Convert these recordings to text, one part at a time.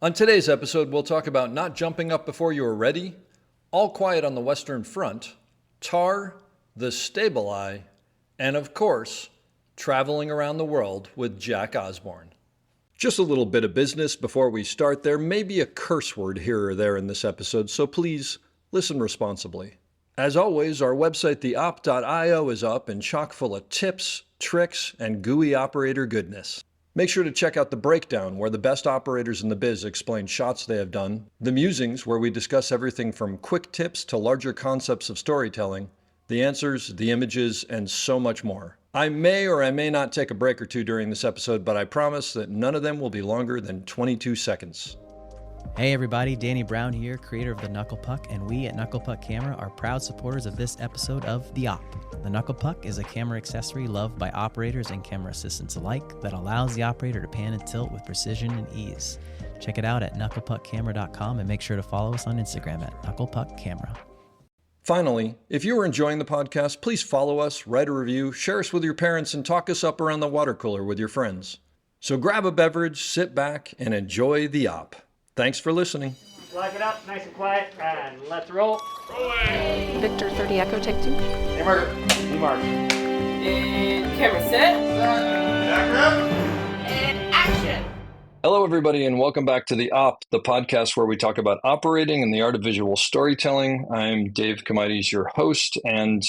On today's episode, we'll talk about not jumping up before you are ready, All Quiet on the Western Front, Tar, The Stable Eye, and of course, traveling around the world with Jack Osborne. Just a little bit of business before we start. There may be a curse word here or there in this episode, so please listen responsibly. As always, our website, theop.io, is up and chock full of tips, tricks, and gooey operator goodness. Make sure to check out The Breakdown, where the best operators in the biz explain shots they have done, The Musings, where we discuss everything from quick tips to larger concepts of storytelling, the answers, the images, and so much more. I may or I may not take a break or two during this episode, but I promise that none of them will be longer than 22 seconds. Hey everybody, Danny Brown here, creator of the Knuckle Puck, and we at Knuckle Puck Camera are proud supporters of this episode of The Op. The Knuckle Puck is a camera accessory loved by operators and camera assistants alike that allows the operator to pan and tilt with precision and ease. Check it out at knucklepuckcamera.com and make sure to follow us on Instagram at knucklepuckcamera. Finally, if you are enjoying the podcast, please follow us, write a review, share us with your parents, and talk us up around the water cooler with your friends. So grab a beverage, sit back, and enjoy The Op. Thanks for listening. Lock it up, nice and quiet, and let's roll. Rolling. Victor 30 Echo, take 2. Hey, Margaret. Hey, Mark. And camera set. And action. Hello, everybody, and welcome back to The Op, the podcast where we talk about operating and the art of visual storytelling. I'm Dave Comides, your host, and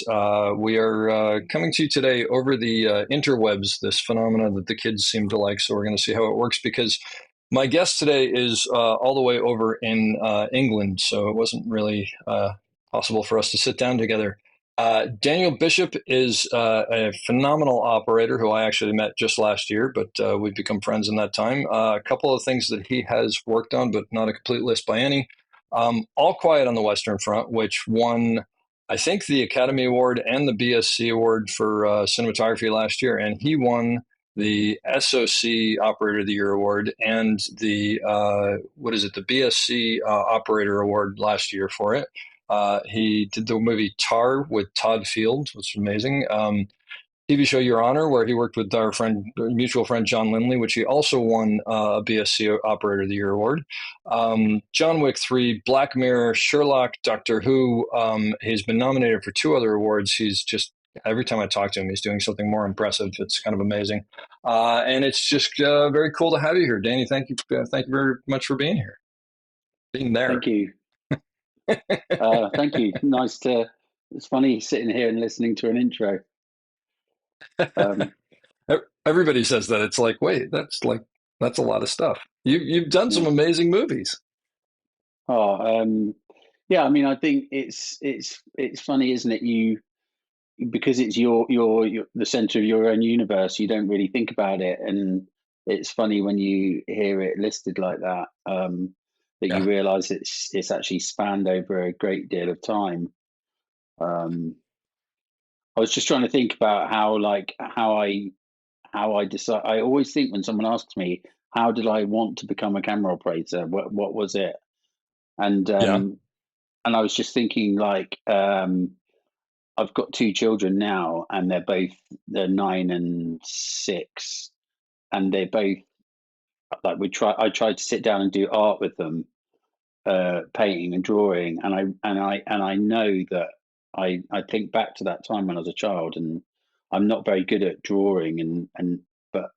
we are coming to you today over the interwebs, this phenomena that the kids seem to like. So we're going to see how it works, because my guest today is all the way over in England, so it wasn't really possible for us to sit down together. Daniel Bishop is a phenomenal operator who I actually met just last year, but we've become friends in that time. A couple of things that he has worked on, but not a complete list by any. All Quiet on the Western Front, which won, I think, the Academy Award and the BSC Award for cinematography last year, and he won the SOC Operator of the Year Award and the the BSC Operator Award last year for it. He did the movie Tar with Todd Field, which was amazing. TV show Your Honor, where he worked with our mutual friend John Lindley, which he also won a BSC Operator of the Year Award. John Wick 3, Black Mirror, Sherlock, Doctor Who. He's been nominated for 2 other awards. He's just, every time I talk to him, he's doing something more impressive. It's kind of amazing. And it's just very cool to have you here, Danny. Thank you very much for being here. Being there. Thank you. Thank you. It's funny sitting here and listening to an intro. Everybody says that. It's like, wait, that's a lot of stuff. You've done some amazing movies. Yeah. I mean, I think it's funny, isn't it? Because it's your the center of your own universe, you don't really think about it, and it's funny when you hear it listed like that. You realize it's actually spanned over a great deal of time. I was just trying to think about how I decide. I always think when someone asks me, how did I want to become a camera operator? What was it? And I was just thinking, I've got 2 children now, and they're 9 and 6, and they're both I tried to sit down and do art with them, painting and drawing, and I know that I think back to that time when I was a child, and I'm not very good at drawing, but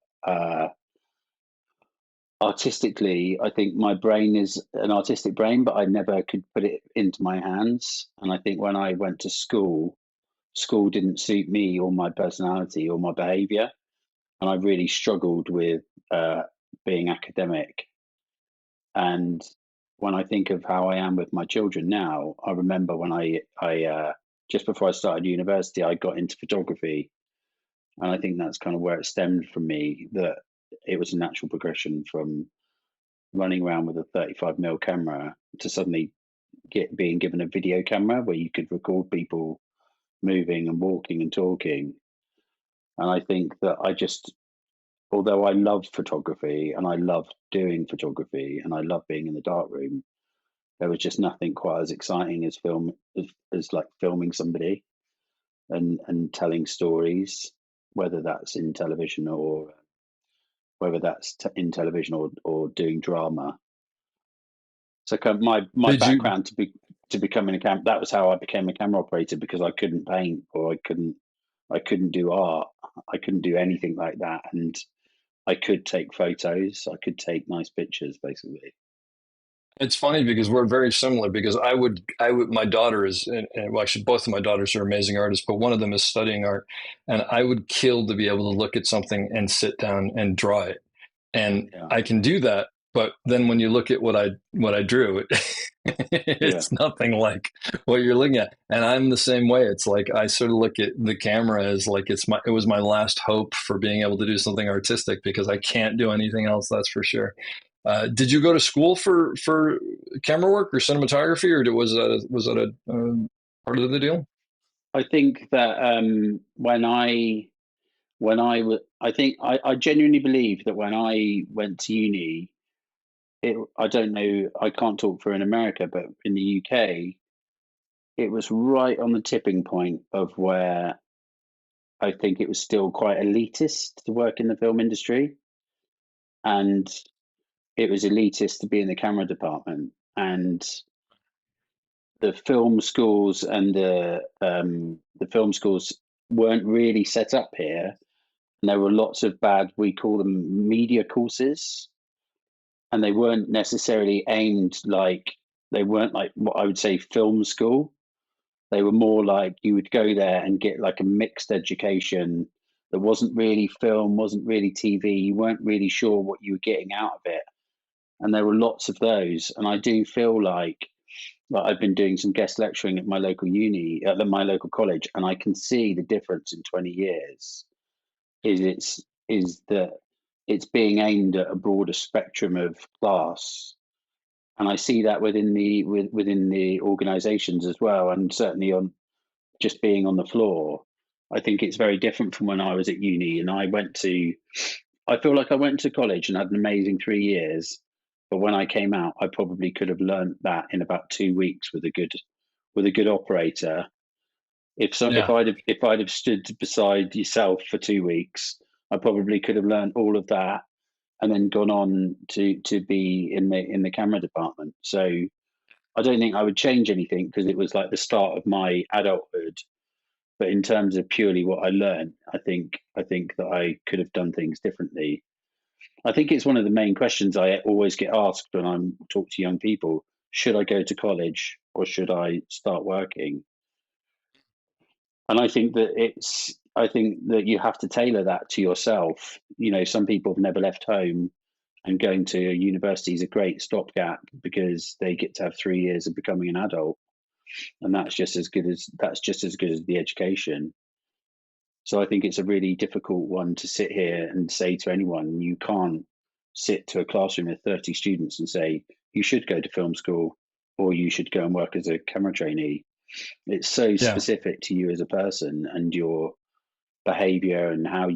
artistically, I think my brain is an artistic brain, but I never could put it into my hands. And I think when I went to school didn't suit me or my personality or my behavior, and I really struggled with being academic. And when I think of how I am with my children now, I remember when I just before I started university, I got into photography, and I think that's kind of where it stemmed from me, that it was a natural progression from running around with a 35mm camera to suddenly being given a video camera where you could record people moving and walking and talking. And I think that although I love photography and I love doing photography and I love being in the darkroom, there was just nothing quite as exciting as filming somebody and telling stories, whether that's in television or whether that's in television or doing drama. So my Did you? background to becoming that was how I became a camera operator, because I couldn't paint, or I couldn't do art. I couldn't do anything like that. And I could take photos. I could take nice pictures, basically. It's funny because we're very similar. Because my daughter is, well, actually, both of my daughters are amazing artists, but one of them is studying art, and I would kill to be able to look at something and sit down and draw it. And Yeah. I can do that, but then when you look at what I drew, Yeah. it's nothing like what you're looking at. And I'm the same way. It's like I sort of look at the camera as like it was my last hope for being able to do something artistic, because I can't do anything else. That's for sure. Did you go to school for camera work or cinematography, or was that a part of the deal? I think that I think I genuinely believe that when I went to uni, I don't know, I can't talk for in America, but in the UK, it was right on the tipping point of where I think it was still quite elitist to work in the film industry, and it was elitist to be in the camera department. And the film schools and the film schools weren't really set up here, and there were lots of bad, we call them media courses, and they weren't necessarily aimed like, they weren't like what I would say film school. They were more like you would go there and get like a mixed education that wasn't really film, wasn't really TV. You weren't really sure what you were getting out of it. And there were lots of those. And I do feel like I've been doing some guest lecturing at my local uni, at my local college, and I can see the difference in 20 years is that it's being aimed at a broader spectrum of class. And I see that within the organizations as well, and certainly on just being on the floor. I think it's very different from when I was at uni, and I feel like I went to college and had an amazing 3 years, but when I came out, I probably could have learned that in about 2 weeks with a good operator. Yeah. If I'd have stood beside yourself for 2 weeks, I probably could have learned all of that and then gone on to be in the camera department. So I don't think I would change anything, because it was like the start of my adulthood. But in terms of purely what I learned, I think that I could have done things differently. I think it's one of the main questions I always get asked when I talk to young people: should I go to college or should I start working? And I think that you have to tailor that to yourself. You know, some people have never left home, and going to university is a great stopgap because they get to have 3 years of becoming an adult, and that's just as good as the education. So I think it's a really difficult one to sit here and say to anyone. You can't sit to a classroom of 30 students and say you should go to film school or you should go and work as a camera trainee. It's so Yeah. specific to you as a person and your behavior and how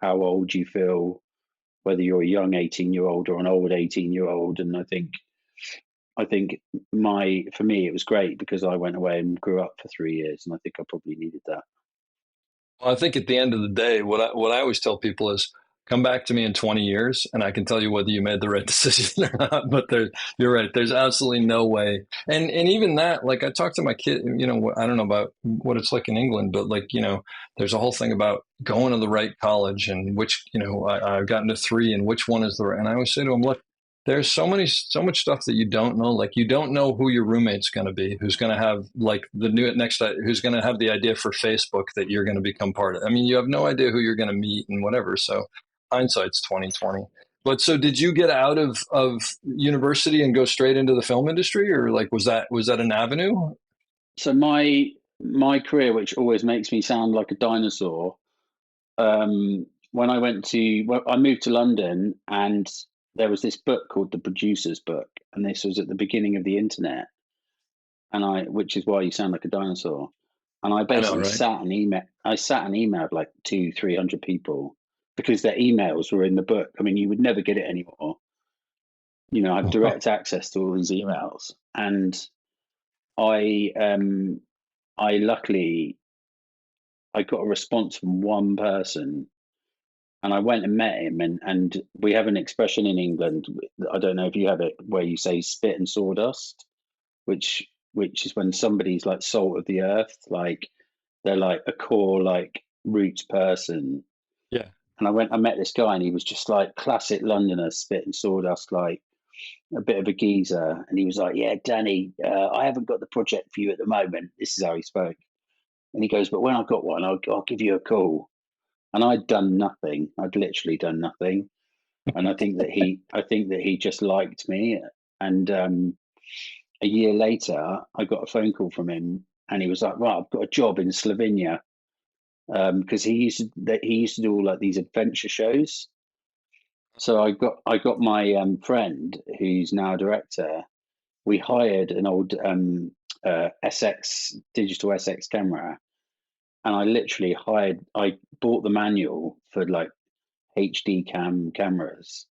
old you feel, whether you're a young 18-year-old or an old 18-year-old. And I think for me it was great because I went away and grew up for 3 years, and I think I probably needed that. Well, I think at the end of the day, what I always tell people is come back to me in 20 years and I can tell you whether you made the right decision or not. But you're right. There's absolutely no way. And even that, like I talked to my kid, I don't know about what it's like in England, but like, there's a whole thing about going to the right college and which, I've gotten to three and which one is the right. And I always say to them, look, there's so much stuff that you don't know. Like you don't know who your roommate's going to be, who's going to have like who's going to have the idea for Facebook that you're going to become part of. I mean, you have no idea who you're going to meet and whatever. So hindsight's 2020. But so did you get out of university and go straight into the film industry, or like was that an avenue? So my career, which always makes me sound like a dinosaur, when I moved to London, and there was this book called The Producer's Book, and this was at the beginning of the internet, which is why you sound like a dinosaur. And I I know, basically right? sat and emailed like 200-300 people because their emails were in the book. I mean, you would never get it anymore. I have direct access to all these emails, and I I luckily I got a response from one person And I went and met him, and we have an expression in England. I don't know if you have it, where you say "spit and sawdust," which is when somebody's like salt of the earth, like they're like a core, like roots person. Yeah. And I met this guy, and he was just like classic Londoner, spit and sawdust, like a bit of a geezer. And he was like, "Yeah, Danny, I haven't got the project for you at the moment." This is how he spoke. And he goes, "But when I've got one, I'll give you a call." And I'd done nothing. I'd literally done nothing. And I think that he just liked me. And a year later, I got a phone call from him, and he was like, "Right, I've got a job in Slovenia," because he used to do all like these adventure shows. So I got my friend, who's now a director. We hired an old SX digital SX camera, and I bought the manual for like HD cameras,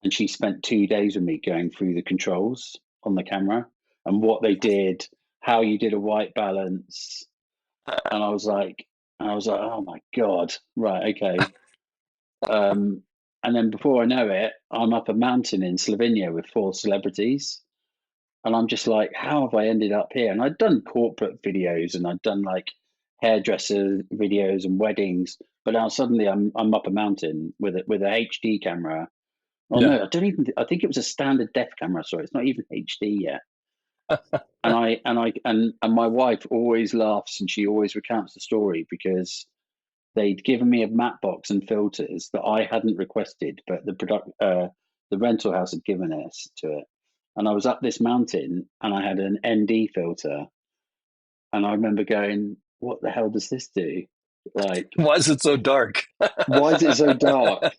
and she spent 2 days with me going through the controls on the camera and what they did, how you did a white balance. And I was like, "Oh my God, right, okay." And then before I know it, I'm up a mountain in Slovenia with 4 celebrities. And I'm just like, how have I ended up here? And I'd done corporate videos, and I'd done like hairdresser videos and weddings, but now suddenly I'm up a mountain with a HD camera. Oh Yeah. no, I think it was a standard def camera. Sorry, it's not even HD yet. And my wife always laughs, and she always recounts the story, because they'd given me a matte box and filters that I hadn't requested, but the rental house had given us to it. And I was up this mountain, and I had an ND filter, and I remember going, "What the hell does this do? Like, Why is it so dark? why is it so dark?"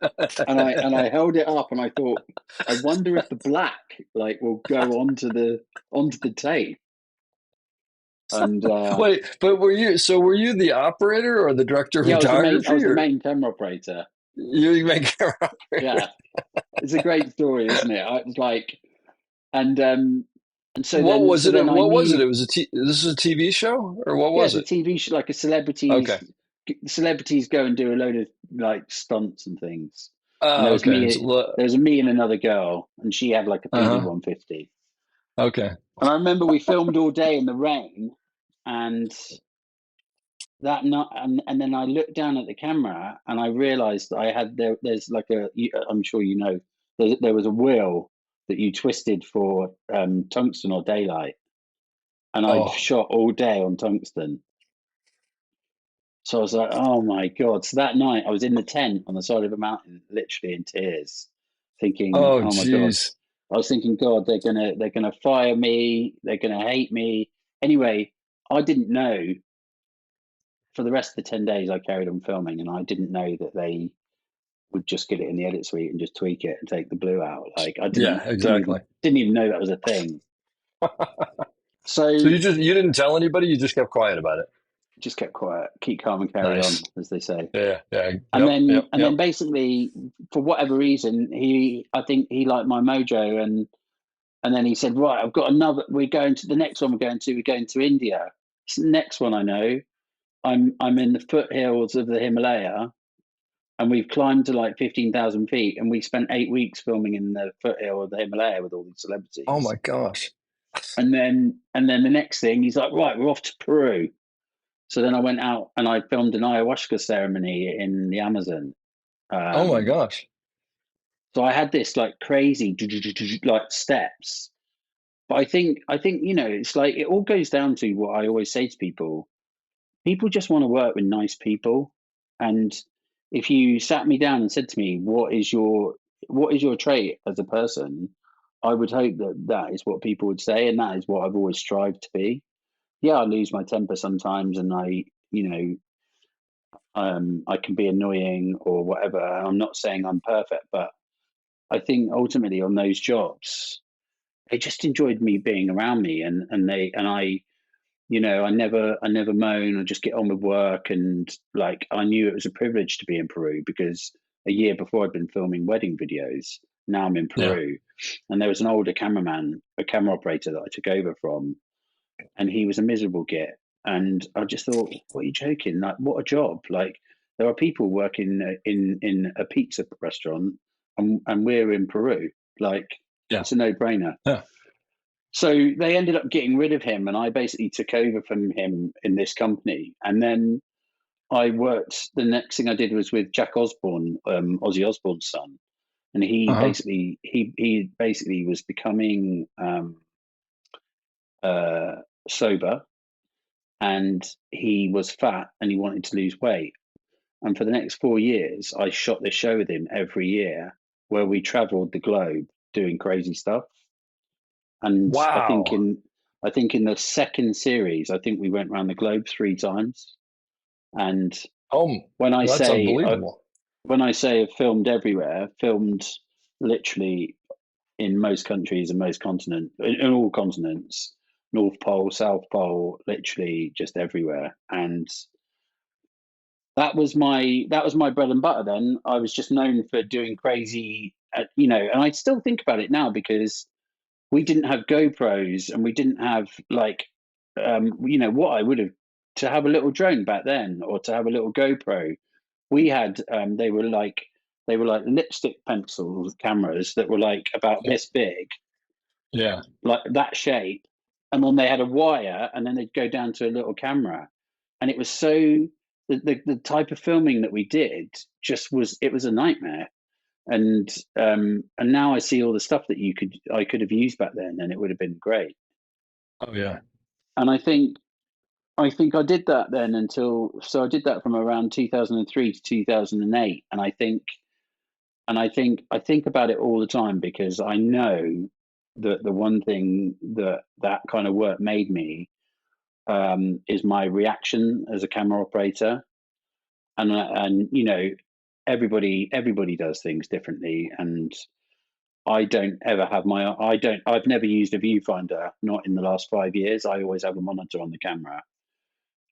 And I held it up, and I thought, I wonder if the black like will go onto the tape. And Wait, but were you the operator or the director of yeah, I photography, was the or main camera operator. you make camera operator? Yeah, it's a great story, isn't it? I was like, and What was so it? then I What was it? knew. It was this is a TV show, or what Yeah, was it's a it? TV show, like a Okay. celebrities go and do a load of like stunts and things. And Ah, okay. there was me and another girl, and she had like a PD Uh-huh. 150. Okay. And I remember we filmed all day in the rain, and that night, and then I looked down at the camera, and I realized that there's like I'm sure you know, there was a wheel that you twisted for tungsten or daylight, and I'd Oh, shot all day on tungsten. So I was like, "Oh my God." So that night I was in the tent on the side of a mountain, literally in tears, thinking, oh, "Oh my God." geez. I was thinking, "God, they're gonna fire me, they're gonna hate me." Anyway, I didn't know. For the rest of the 10 days I carried on filming, and I didn't know that they would just get it in the edit suite and just tweak it and take the blue out. Like I Yeah, exactly. didn't even know that was a thing. So So you didn't tell anybody. You just kept quiet about it. just kept quiet, keep calm and carry Nice. on, as they say. Yeah. Yeah. And Yep. Yep. then Yep. basically, for whatever reason, I think he liked my mojo, and then he said, "Right, I've got another. We're going to the next one. We're going to India." It's the next one I know. I'm in the foothills of the Himalaya, and we've climbed to like 15,000 feet, and we spent 8 weeks filming in the foothill of the Himalaya with all these Oh celebrities. my gosh. And then the next thing, he's like, "Right, we're off to Peru." So then I went out and I filmed an ayahuasca ceremony in the Amazon. Oh my Um, gosh. so I had this like crazy like steps. But I think it's like it all goes down to what I always say to people. People just want to work with nice people. And if you sat me down and said to me, what is your trait as a person? I would hope that that is what people would say, and that is what I've always strived to be. Yeah, I lose my temper sometimes, and I can be annoying or whatever. I'm not saying I'm perfect, but I think ultimately on those jobs, they just enjoyed me being around me, and I never moan. I just get on with work, and like I knew it was a privilege to be in Peru, because a year before I'd been filming wedding videos. Now I'm in Yeah. Peru, and there was an older cameraman, a camera operator that I took over from, and he was a miserable git. And I just thought, "What are you joking? Like, what a job! Like, There are people working in a pizza restaurant, and we're in Peru. Like, Yeah. it's a no-brainer. Yeah. So they ended up getting rid of him, and I basically took over from him in this company. And then I worked. The next thing I did was with Jack Osborne, Ozzy Osbourne's son, and he Uh-huh. basically was becoming sober, and he was fat, and he wanted to lose weight. And for the next 4 years, I shot this show with him every year, where we travelled the globe doing crazy stuff. And Wow. I think in the second series, I think we went around the globe 3 times. And Oh, when I that's say unbelievable. I've filmed everywhere, filmed literally in most countries and most continents, in all continents, North Pole, South Pole, literally just everywhere. And that was my bread and butter. Then I was just known for doing crazy, and I still think about it now, because we didn't have GoPros, and we didn't have like, what I would have, to have a little drone back then, or to have a little GoPro. We had, they were like lipstick pencil cameras that were like about Yeah. this big, Yeah. like that shape, and then they had a wire, and then they'd go down to a little camera, and it was so, the type of filming that we did just was, it was a nightmare. And now I see all the stuff that I could have used back then, and it would have been great. Oh, yeah. And I think I did that then so I did that from around 2003 to 2008. And I think about it all the time, because I know that the one thing that kind of work made me, is my reaction as a camera operator. And everybody does things differently. And I've never used a viewfinder, not in the last 5 years. I always have a monitor on the camera.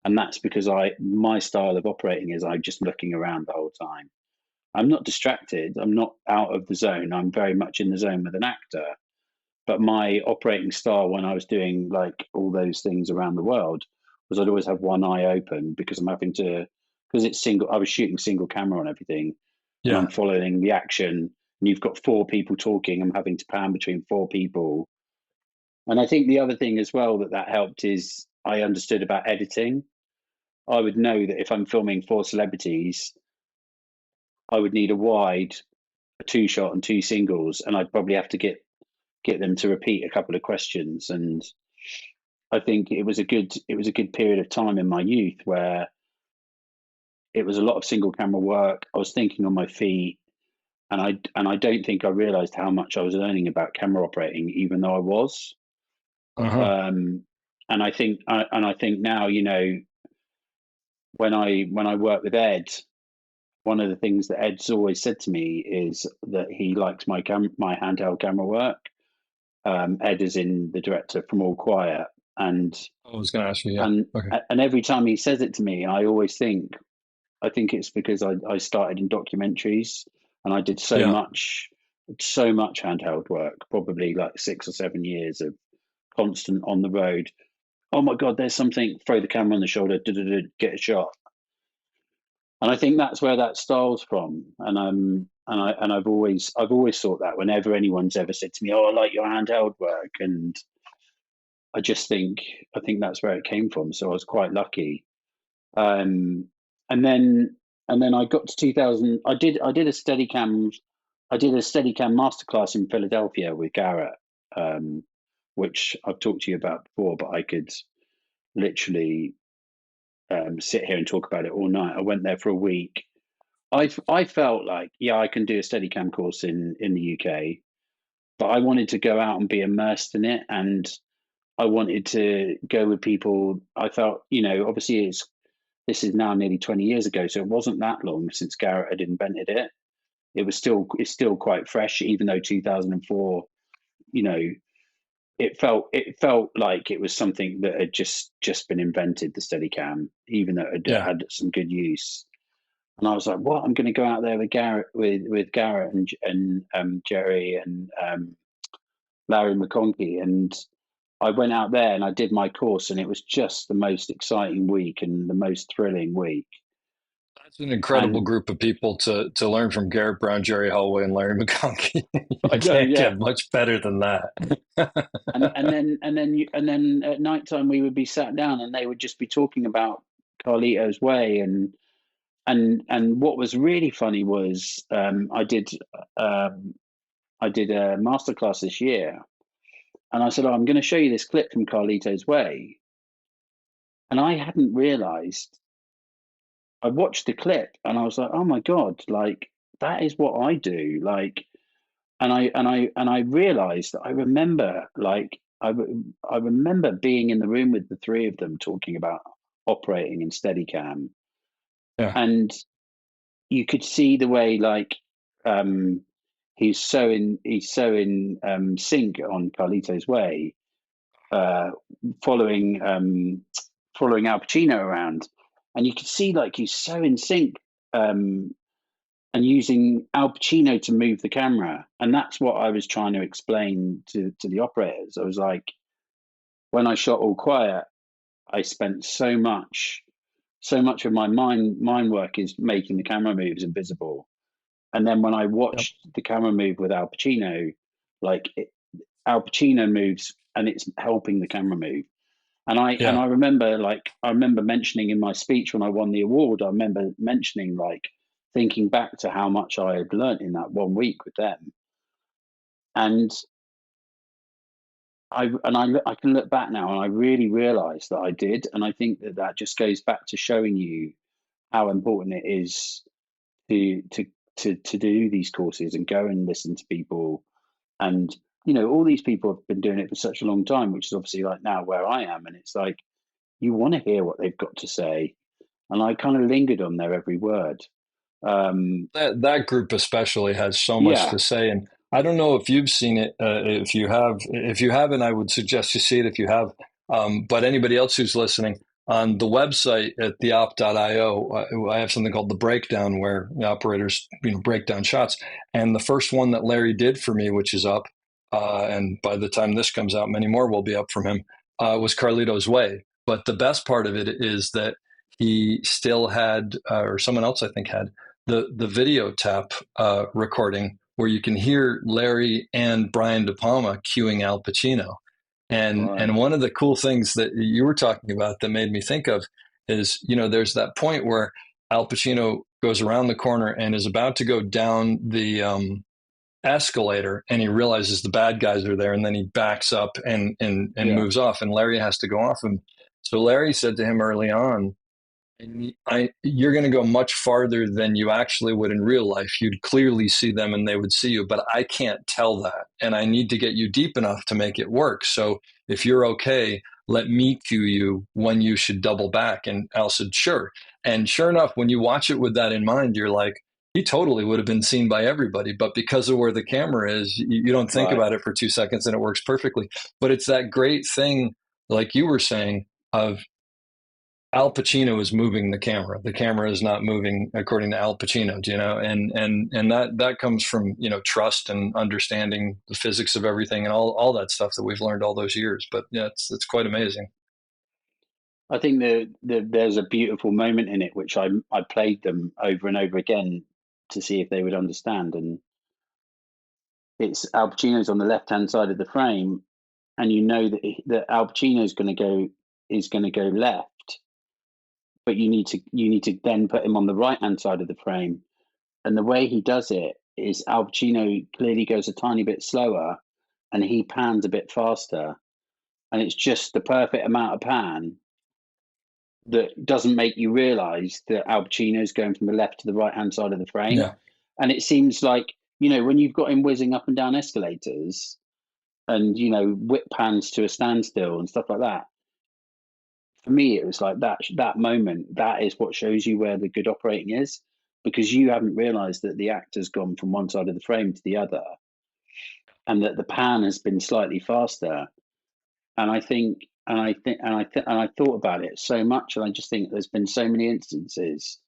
And that's because my style of operating is I'm just looking around the whole time. I'm not distracted. I'm not out of the zone. I'm very much in the zone with an actor. But my operating style, when I was doing like all those things around the world, was I'd always have one eye open, because it's single. I was shooting single camera on everything, and I'm Yeah. following the action. And you've got 4 people talking. I'm having to pan between 4 people. And I think the other thing as well that helped is I understood about editing. I would know that if I'm filming 4 celebrities, I would need a wide, a 2 shot, and 2 singles, and I'd probably have to get them to repeat a couple of questions. And I think it was a good period of time in my youth where it was a lot of single camera work. I was thinking on my feet, and I don't think I realized how much I was learning about camera operating, even though I was. Uh-huh. And I think now, when I work with Ed, one of the things that Ed's always said to me is that he likes my handheld camera work. Ed is in the director from All Quiet, and I was going to ask you. Yeah. and Okay. and every time he says it to me, I always think, I think it's because I started in documentaries, and I did so Yeah. much handheld work, probably like 6 or 7 years of constant on the road. Oh my God, there's something, throw the camera on the shoulder, get a shot. And I think that's where that style's from. And I've always thought that whenever anyone's ever said to me, "Oh, I like your handheld work," and I think that's where it came from. So I was quite lucky. And then I got to 2000. I did a Steadicam. I did a Steadicam masterclass in Philadelphia with Garrett, which I've talked to you about before, but I could literally sit here and talk about it all night. I went there for a week. I felt like, yeah, I can do a Steadicam course in the UK, but I wanted to go out and be immersed in it, and I wanted to go with people. I felt, obviously this is now nearly 20 years ago, so it wasn't that long since Garrett had invented it. It's still quite fresh, even though 2004, it felt like it was something that had just been invented, the Steadicam, even though it Yeah. had some good use. And I was like, "What? I'm going to go out there with Garrett, with Garrett and Jerry and Larry McConkey." And I went out there and I did my course, and it was just the most exciting week and the most thrilling week. That's an incredible And group of people to learn from: Garrett Brown, Jerry Holloway, and Larry McConkey. I You know, can't yeah. get much better than that. And then at night time we would be sat down and they would just be talking about Carlito's Way. And what was really funny was um, I did a masterclass this year, and I said, "Oh, I'm going to show you this clip from Carlito's Way," and I hadn't realised. I watched the clip and I was like, "Oh my god! Like that is what I do." Like, and I realised that I remember I remember being in the room with the three of them talking about operating in Steadicam, Yeah. and you could see the way um, he's so in sync on Carlito's Way, uh, following following Al Pacino around, and you could see like he's so in sync, um, and using Al Pacino to move the camera, and that's what I was trying to explain to the operators. I was like, when I shot All Quiet, I spent so much of my mind work is making the camera moves invisible. And then when I Yep. watched the camera move with Al Pacino, Al Pacino moves and it's helping the camera move. And I and Yeah. I remember mentioning in my speech when I won the award, I remember mentioning thinking back to how much I had learnt in that 1 week with them. And I can look back now and I really realised that I did. And I think that just goes back to showing you how important it is to to to do these courses and go and listen to people. And all these people have been doing it for such a long time, which is obviously like now where I am, and it's like you want to hear what they've got to say, and I kind of lingered on their every word. That group especially has so much Yeah, to say, and I don't know if you've seen it. If you haven't, I would suggest you see it if you have. But anybody else who's listening, on the website at theop.io, I have something called the breakdown, where the operators break down shots. And the first one that Larry did for me, which is up, and by the time this comes out, many more will be up from him, was Carlito's Way. But the best part of it is that he still had, or someone else I think had, the video tap recording where you can hear Larry and Brian De Palma cueing Al Pacino. right. And one of the cool things that you were talking about that made me think of is, there's that point where Al Pacino goes around the corner and is about to go down the escalator, and he realizes the bad guys are there, and then he backs up and Yeah, moves off, and Larry has to go off him. So Larry said to him early on, you're going to go much farther than you actually would in real life. You'd clearly see them and they would see you, but I can't tell that. And I need to get you deep enough to make it work. So if you're okay, let me cue you when you should double back. And Al said, sure. And sure enough, when you watch it with that in mind, you're like, he totally would have been seen by everybody. But because of where the camera is, you don't think right. about it for 2 seconds and it works perfectly. But it's that great thing, like you were saying, of Al Pacino is moving the camera. The camera is not moving according to Al Pacino, and that comes from trust and understanding the physics of everything and all that stuff that we've learned all those years. But yeah, it's quite amazing. I think there's a beautiful moment in it which I played them over and over again to see if they would understand. And it's Al Pacino's on the left hand side of the frame, and you know that Al Pacino's going to go left, but you need to then put him on the right hand side of the frame. And the way he does it is Al Pacino clearly goes a tiny bit slower, and he pans a bit faster, and it's just the perfect amount of pan that doesn't make you realize that Al Pacino's going from the left to the right hand side of the frame. Yeah, And it seems like, when you've got him whizzing up and down escalators and, whip pans to a standstill and stuff like that, for me, it was like that moment, that is what shows you where the good operating is, because you haven't realized that the actor's gone from one side of the frame to the other and that the pan has been slightly faster. And I thought about it so much, and I just think there's been so many instances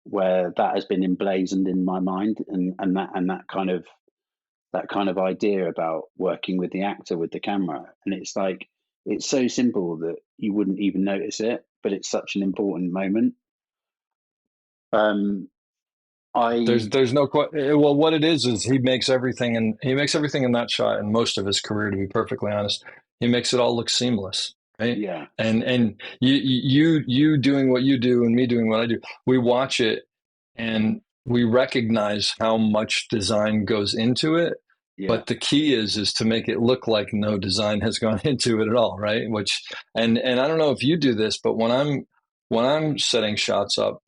where that has been emblazoned in my mind, and that kind of idea about working with the actor with the camera. And it's like it's so simple that you wouldn't even notice it, but it's such an important moment. There's no well, what it is he makes everything in that shot and most of his career, to be perfectly honest, he makes it all look seamless, right? Yeah. And you doing what you do and me doing what I do, we watch it and we recognize how much design goes into it. Yeah. But the key is to make it look like no design has gone into it at all, right? Which and I don't know if you do this, but when I'm setting shots up,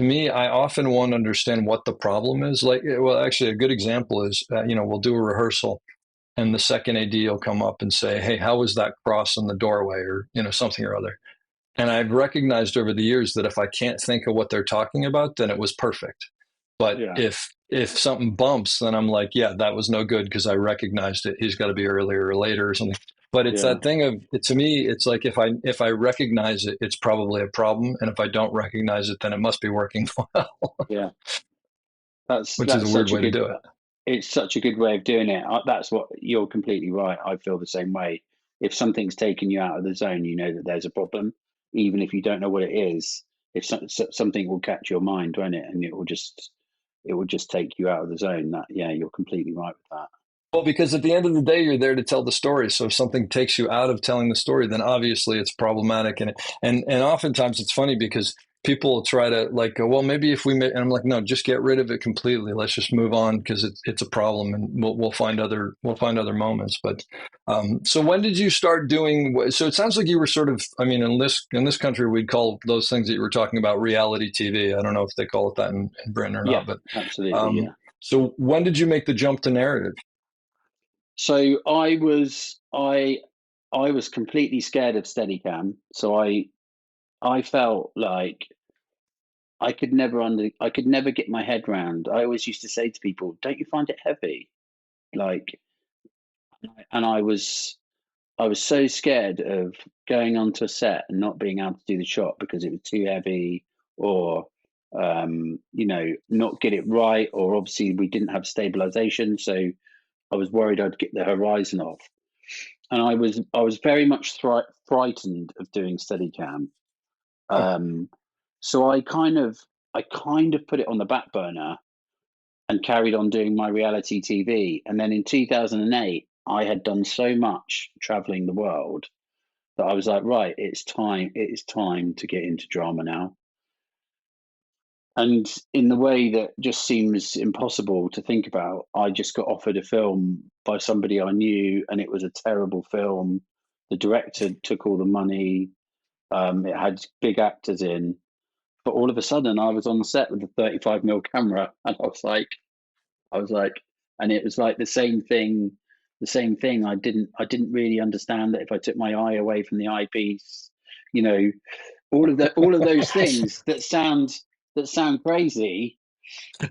to me, I often won't understand what the problem is. Like, well, actually, a good example is, we'll do a rehearsal, and the second AD will come up and say, "Hey, how was that cross in the doorway?" or something or other. And I've recognized over the years that if I can't think of what they're talking about, then it was perfect. But Yeah. if something bumps, then I'm like, yeah, that was no good because I recognized it. He's got to be earlier or later or something. But it's Yeah. that thing of, to me, it's like if I recognize it, it's probably a problem, and if I don't recognize it, then it must be working well. Yeah. That's Which is a weird such a way to good. do it. It's such a good way of doing it. That's what you're completely right. I feel the same way. If something's taken you out of the zone, you know that there's a problem, even if you don't know what it is. If something will catch your mind, won't it? And it will just take you out of the zone. That you're completely right with that. Well, because at the end of the day, you're there to tell the story. So if something takes you out of telling the story, then obviously it's problematic. And oftentimes it's funny because people try to like go, well, maybe if and I'm like, no, just get rid of it completely. Let's just move on because it's a problem, and we'll find other moments. But so when did you start doing? So it sounds like you were sort of, I mean, in this country, we'd call those things that you were talking about reality TV. I don't know if they call it that in Britain or Yeah, not, but absolutely. Yeah. so when did you make the jump to narrative? So I was completely scared of Steadicam. So I felt like I could never get my head round. I always used to say to people, "Don't you find it heavy?" Like, and I was so scared of going onto a set and not being able to do the shot because it was too heavy, or not get it right, or obviously we didn't have stabilization, so I was worried I'd get the horizon off, and I was very much frightened of doing Steadicam. Oh. So I kind of put it on the back burner and carried on doing my reality TV. And then in 2008, I had done so much traveling the world that I was like, right, it's time. It is time to get into drama now. And in the way that just seems impossible to think about, I just got offered a film by somebody I knew, and it was a terrible film. The director took all the money. It had big actors in, but all of a sudden, I was on the set with a 35mm camera, and I was like, and it was like the same thing. The same thing. I didn't really understand that if I took my eye away from the eyepiece, you know, all of those things that sound crazy.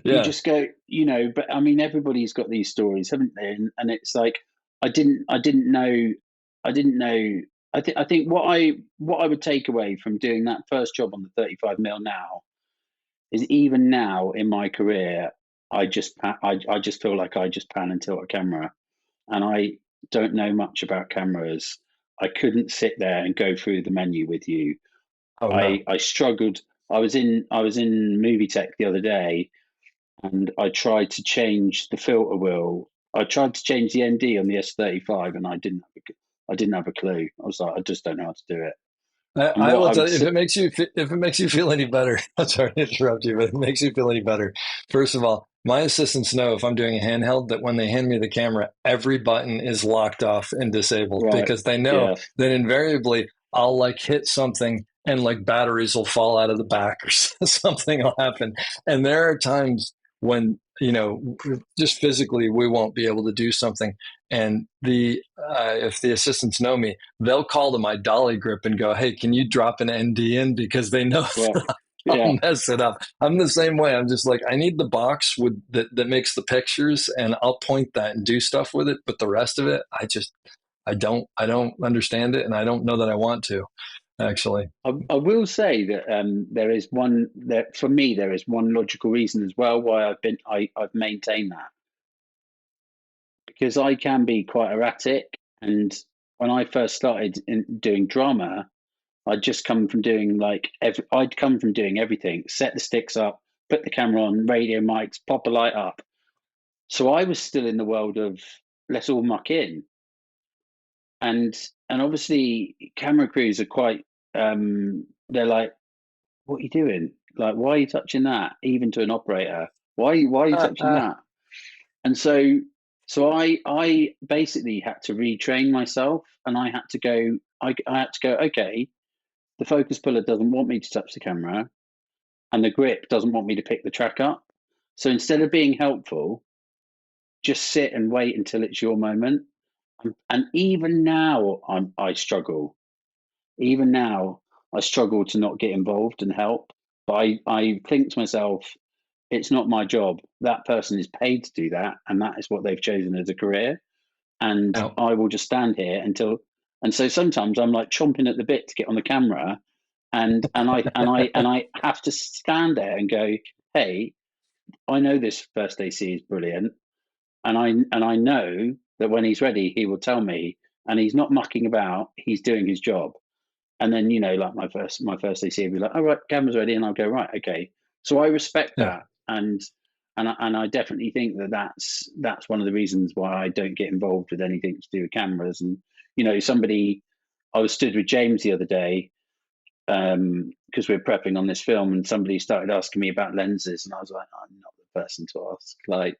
You Yeah. just go, but I mean, everybody's got these stories, haven't they? And it's like, I didn't know. I think what I would take away from doing that first job on the 35mm now is, even now in my career, I just feel like I just pan and tilt a camera, and I don't know much about cameras. I couldn't sit there and go through the menu with you. Oh no. I struggled. I was in Movie Tech the other day, and I tried to change the filter wheel. I tried to change the ND on the S35, and I didn't have a clue. I was like, I just don't know how to do it. And I what will I tell would you, sit, if it makes you feel any better. I'm sorry to interrupt you, but if it makes you feel any better, first of all, my assistants know if I'm doing a handheld that when they hand me the camera, every button is locked off and disabled right, because they know yeah, that invariably I'll like hit something and like batteries will fall out of the back or something will happen. And there are times when, just physically we won't be able to do something. And if the assistants know me, they'll call to my dolly grip and go, "Hey, can you drop an ND in?" Because they know right, I'll yeah. mess it up. I'm the same way. I'm just like, I need the box that makes the pictures, and I'll point that and do stuff with it. But the rest of it, I don't understand it, and I don't know that I want to. Actually, I will say that for me there is one logical reason as well why I've maintained that, because I can be quite erratic, and when I first started doing drama, I'd just come from doing I'd come from doing everything, set the sticks up, put the camera on, radio mics, pop a light up. So I was still in the world of let's all muck in. And obviously camera crews are quite they're like, what are you doing? Like, why are you touching that? Even to an operator, why are you touching that? And so I basically had to retrain myself, and I had to go. I had to go. Okay, the focus puller doesn't want me to touch the camera, and the grip doesn't want me to pick the track up. So instead of being helpful, just sit and wait until it's your moment. And even now, I struggle. Even now, I struggle to not get involved and help. But I think to myself, it's not my job. That person is paid to do that, and that is what they've chosen as a career. And Yeah. I will just stand here until. And so sometimes I'm like chomping at the bit to get on the camera, and I have to stand there and go, hey, I know this first AC is brilliant, and I know that when he's ready, he will tell me, and he's not mucking about. He's doing his job. And then, like my first AC would be like, all right, camera's ready, and I'll go, right, okay. So I respect Yeah. that, and I definitely think that that's one of the reasons why I don't get involved with anything to do with cameras. And I was stood with James the other day because we were prepping on this film, and somebody started asking me about lenses, and I was like, I'm not the person to ask. Like,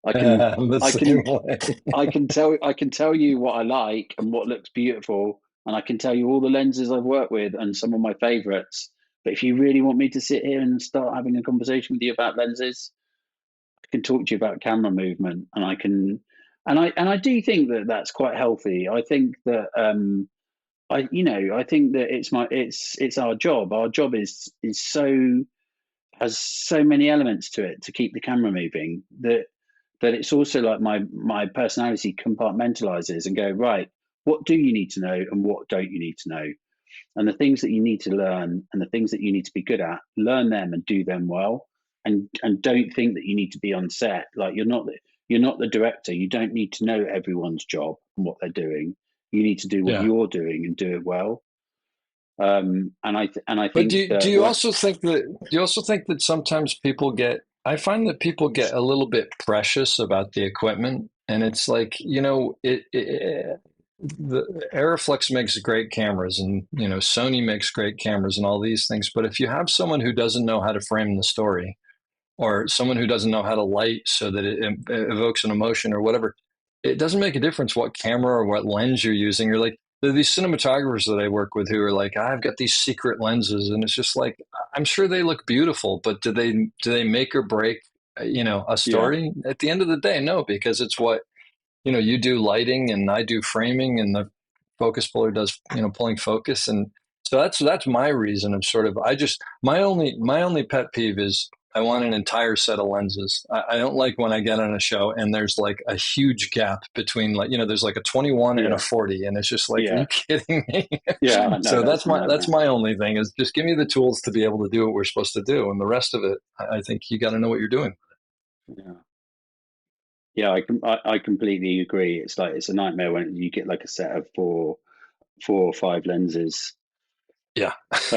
I can The I same can way. I can tell you what I like and what looks beautiful, and I can tell you all the lenses I've worked with and some of my favorites. But if you really want me to sit here and start having a conversation with you about lenses, I can talk to you about camera movement, and I do think that that's quite healthy. I think that I think that it's our job. Our job is so has so many elements to it to keep the camera moving that it's also like my personality compartmentalizes and go, right, what do you need to know and what don't you need to know? And the things that you need to learn and the things that you need to be good at, learn them and do them well. And don't think that you need to be on set. Like, you're not the director. You don't need to know everyone's job and what they're doing. You need to do what Yeah. you're doing and do it well. And I But think do that you also think that sometimes people get, I find that people get a little bit precious about the equipment, and it's like, the Aeroflex makes great cameras, and Sony makes great cameras and all these things, but if you have someone who doesn't know how to frame the story, or someone who doesn't know how to light so that it evokes an emotion or whatever, it doesn't make a difference what camera or what lens you're using. You're like, there are these cinematographers that I work with who are like, I've got these secret lenses, and it's just like, I'm sure they look beautiful, but do they make or break a yeah, story? At the end of the day, no, because it's what you do lighting, and I do framing, and the focus puller does pulling focus. And so that's my reason of sort of, my only pet peeve is I want an entire set of lenses. I don't like when I get on a show and there's like a huge gap between, like, there's like a 21 and a yeah, 40, and it's just like, are yeah, you kidding me? yeah. No, So that's that's a that's nightmare. my only thing, is just give me the tools to be able to do what we're supposed to do, and the rest of it, I think you got to know what you're doing. Yeah. Yeah, I completely agree. It's like it's a nightmare when you get like a set of four or five lenses. Yeah. But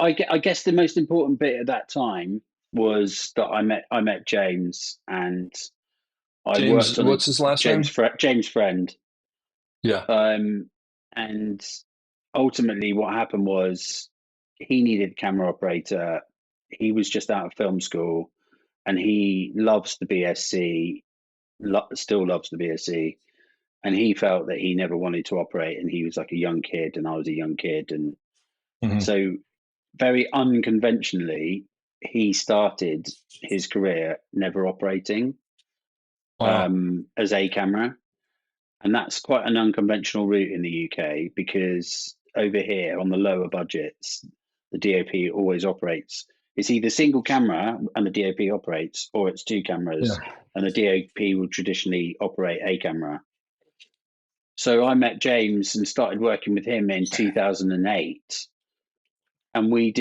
I guess the most important bit at that time was that I met James, and I James, worked on a what's his last name? James Friend. Yeah. And ultimately what happened was he needed a camera operator. He was just out of film school, and he loves the BSc, still loves the BSc, and he felt that he never wanted to operate, and he was like a young kid and I was a young kid, and Hmm. so very unconventionally he started his career never operating Wow. as a camera. And that's quite an unconventional route in the UK, because over here on the lower budgets, the DOP always operates. It's either single camera and the DOP operates, or it's two Yeah. cameras and the DOP will traditionally operate a camera. So I met James and started working with him in 2008, and we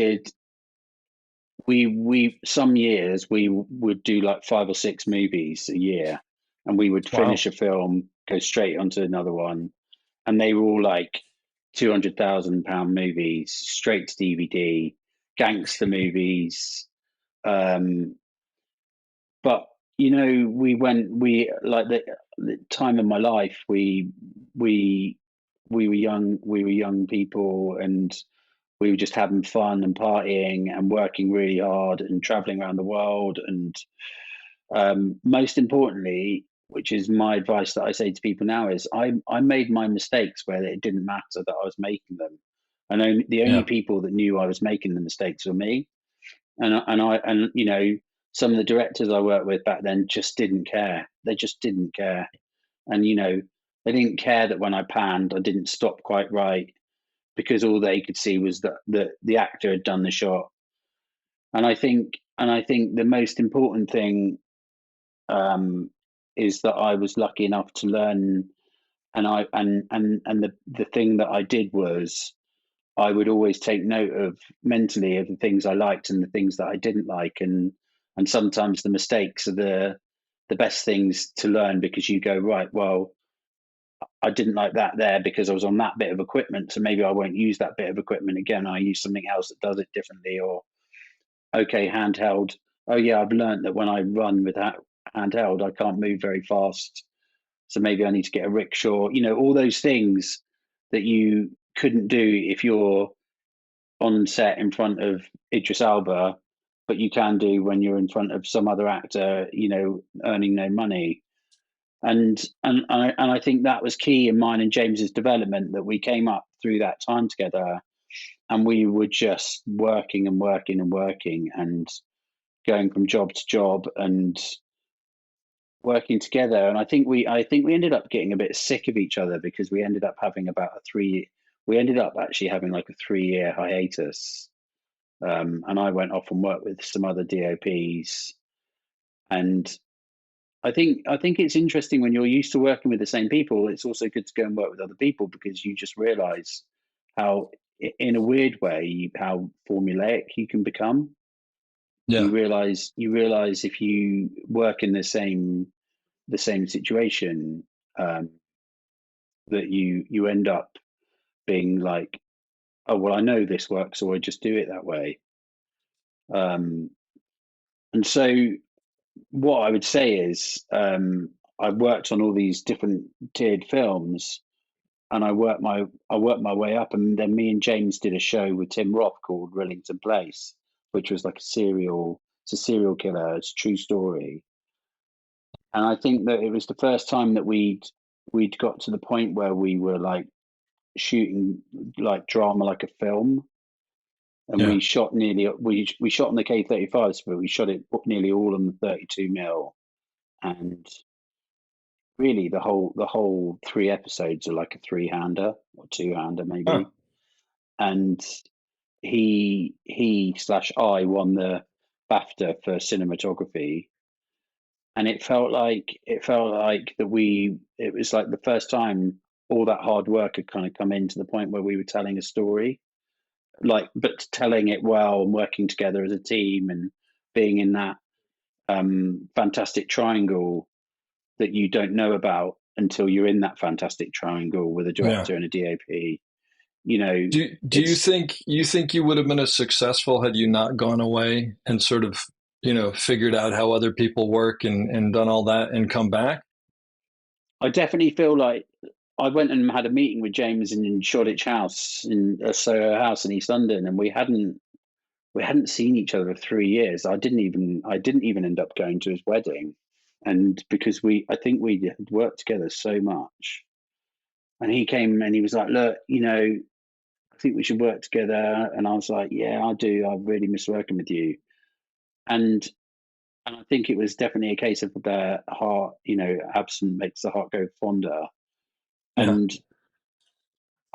some years we would do like 5 or 6 movies a year, and we would Wow. finish a film, go straight onto another one, and they were all like £200,000 movies, straight to DVD, gangster movies. But we like the time of my life. We were young people, and we were just having fun and partying and working really hard and traveling around the world. And most importantly, which is my advice that I say to people now, is I made my mistakes where it didn't matter that I was making them, and the only Yeah. people that knew I was making the mistakes were me. And some of the directors I worked with back then just didn't care. They just didn't care. And they didn't care that when I panned, I didn't stop quite right, because all they could see was that the actor had done the shot. And I think the most important thing is that I was lucky enough to learn. And the thing that I did was, I would always take note of mentally of the things I liked and the things that I didn't like, and sometimes the mistakes are the best things to learn, because you go, right, well, I didn't like that there because I was on that bit of equipment, so maybe I won't use that bit of equipment again. I use something else that does it differently. Or, okay, handheld. Oh yeah, I've learned that when I run with that handheld, I can't move very fast, so maybe I need to get a rickshaw. All those things that you couldn't do if you're on set in front of Idris Elba, but you can do when you're in front of some other actor, earning no money. And I think that was key in mine and James's development, that we came up through that time together, and we were just working and working and working, and going from job to job and working together. And I think we ended up getting a bit sick of each other, because we ended up having we ended up actually having like a 3-year hiatus. And I went off and worked with some other DOPs. And I think it's interesting when you're used to working with the same people. It's also good to go and work with other people, because you just realize how, in a weird way, how formulaic you can become. Yeah. You realize if you work in the same situation, that you end up being like, oh well, I know this works, so I just do it that way. And so what I would say is, I've worked on all these different tiered films, and I worked my way up, and then me and James did a show with Tim Roth called Rillington Place, which was like it's a serial killer, it's a true story. And I think that it was the first time that we'd got to the point where we were like shooting like drama, like a film. And Yeah. we shot we shot on the K35s, but we shot it nearly all on the 32mm. And really, the whole 3 episodes are like a 3-hander or 2-hander Huh. maybe. And he/I won the BAFTA for cinematography, and it felt like that it was like the first time all that hard work had kind of come in to the point where we were telling a story, like, but telling it well and working together as a team, and being in that fantastic triangle that you don't know about until you're in that fantastic triangle with a Yeah. director and a DOP. Do you think you would have been as successful had you not gone away and sort of, figured out how other people work and done all that and come back? I definitely feel like I went and had a meeting with James in Shoreditch House, in a Soho house in East London, and we hadn't seen each other for 3 years. I didn't even end up going to his wedding, and because I think we had worked together so much. And he came and he was like, look, I think we should work together. And I was like, yeah, I do. I really miss working with you. And I think it was definitely a case of the heart, absent makes the heart go fonder. Yeah. And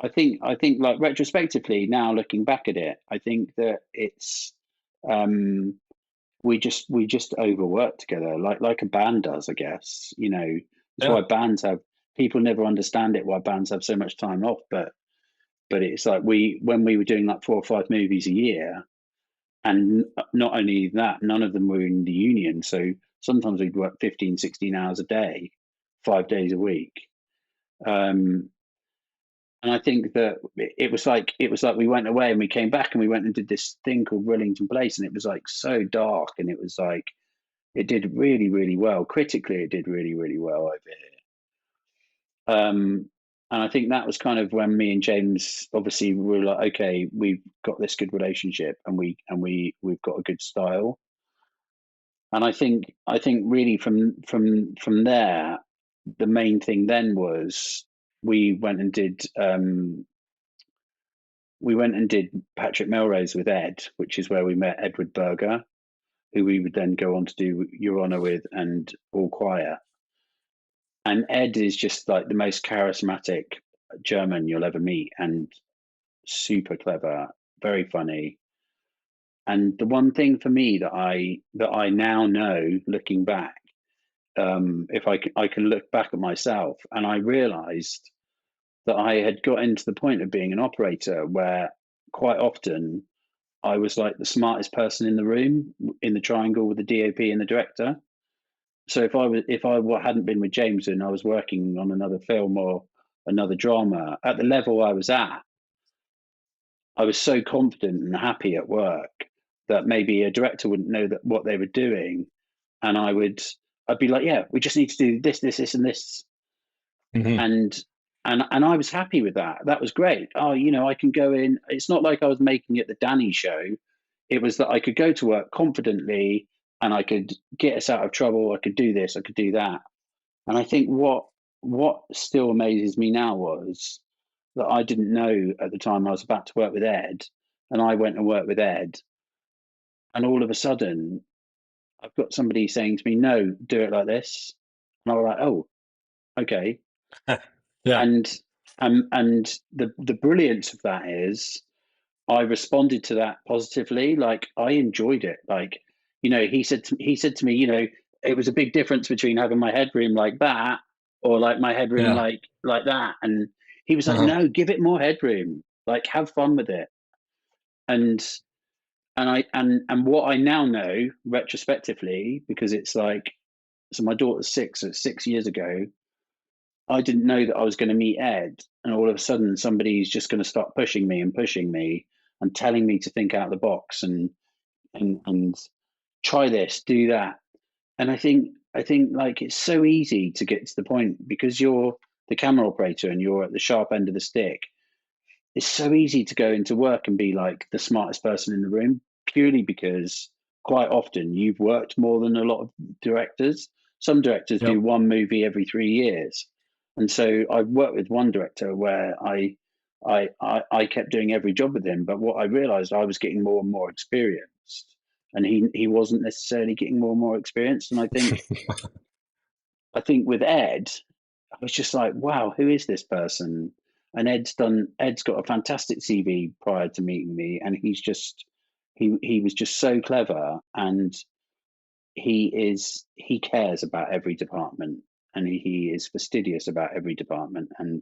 I think like retrospectively now, looking back at it, I think that it's we just overwork together, like a band does, I guess. It's Yeah. why bands have people never understand it, why bands have so much time off, but it's like when we were doing like 4 or 5 movies a year, and not only that, none of them were in the union, so sometimes we'd work 15, 16 hours a day, 5 days a week. And I think that it was like we went away and we came back and we went and did this thing called Rillington Place, and it was like so dark, and it was like it did really, really well. Critically, it did really, really well over here. And I think that was kind of when me and James obviously were like, okay, we've got this good relationship, and we've got a good style. And I think really from there, the main thing then was we went and did Patrick Melrose with Ed, which is where we met Edward Berger, who we would then go on to do Your Honour with and All Quiet. And Ed is just like the most charismatic German you'll ever meet, and super clever, very funny. And the one thing for me that I now know, looking back, if I can look back at myself, and I realised that I had gotten to the point of being an operator where quite often I was like the smartest person in the room, in the triangle with the DOP and the director. So if I hadn't been with James and I was working on another film or another drama at the level I was at, I was so confident and happy at work that maybe a director wouldn't know that what they were doing, and I'd be like, yeah, we just need to do this, this, this, and this, and I was happy with that. That was great. Oh, I can go in. It's not like I was making it the Danny show. It was that I could go to work confidently, and I could get us out of trouble. I could do this. I could do that. And I think what still amazes me now was that I didn't know at the time I was about to work with Ed, and I went and worked with Ed, and all of a sudden I've got somebody saying to me, "No, do it like this," and I was like, "Oh, okay." Yeah. And the brilliance of that is I responded to that positively. Like, I enjoyed it. Like, he said to me, it was a big difference between having my headroom like that or like my headroom Yeah. like that. And he was like, Uh-huh. no, give it more headroom. Like, have fun with it. And what I now know retrospectively, because it's like, so my daughter's 6, so 6 years ago, I didn't know that I was going to meet Ed, and all of a sudden somebody's just going to start pushing me and telling me to think out of the box and try this, do that. And I think like it's so easy to get to the point because you're the camera operator and you're at the sharp end of the stick. It's so easy to go into work and be like the smartest person in the room, purely because quite often you've worked more than a lot of directors. Some directors Yep. do one movie every 3 years. And so I've worked with one director where I kept doing every job with him, but what I realized, I was getting more and more experienced, and he wasn't necessarily getting more and more experienced. And I think with Ed, I was just like, wow, who is this person? And Ed's got a fantastic CV prior to meeting me, and he was just so clever, and he cares about every department, and he is fastidious about every department, and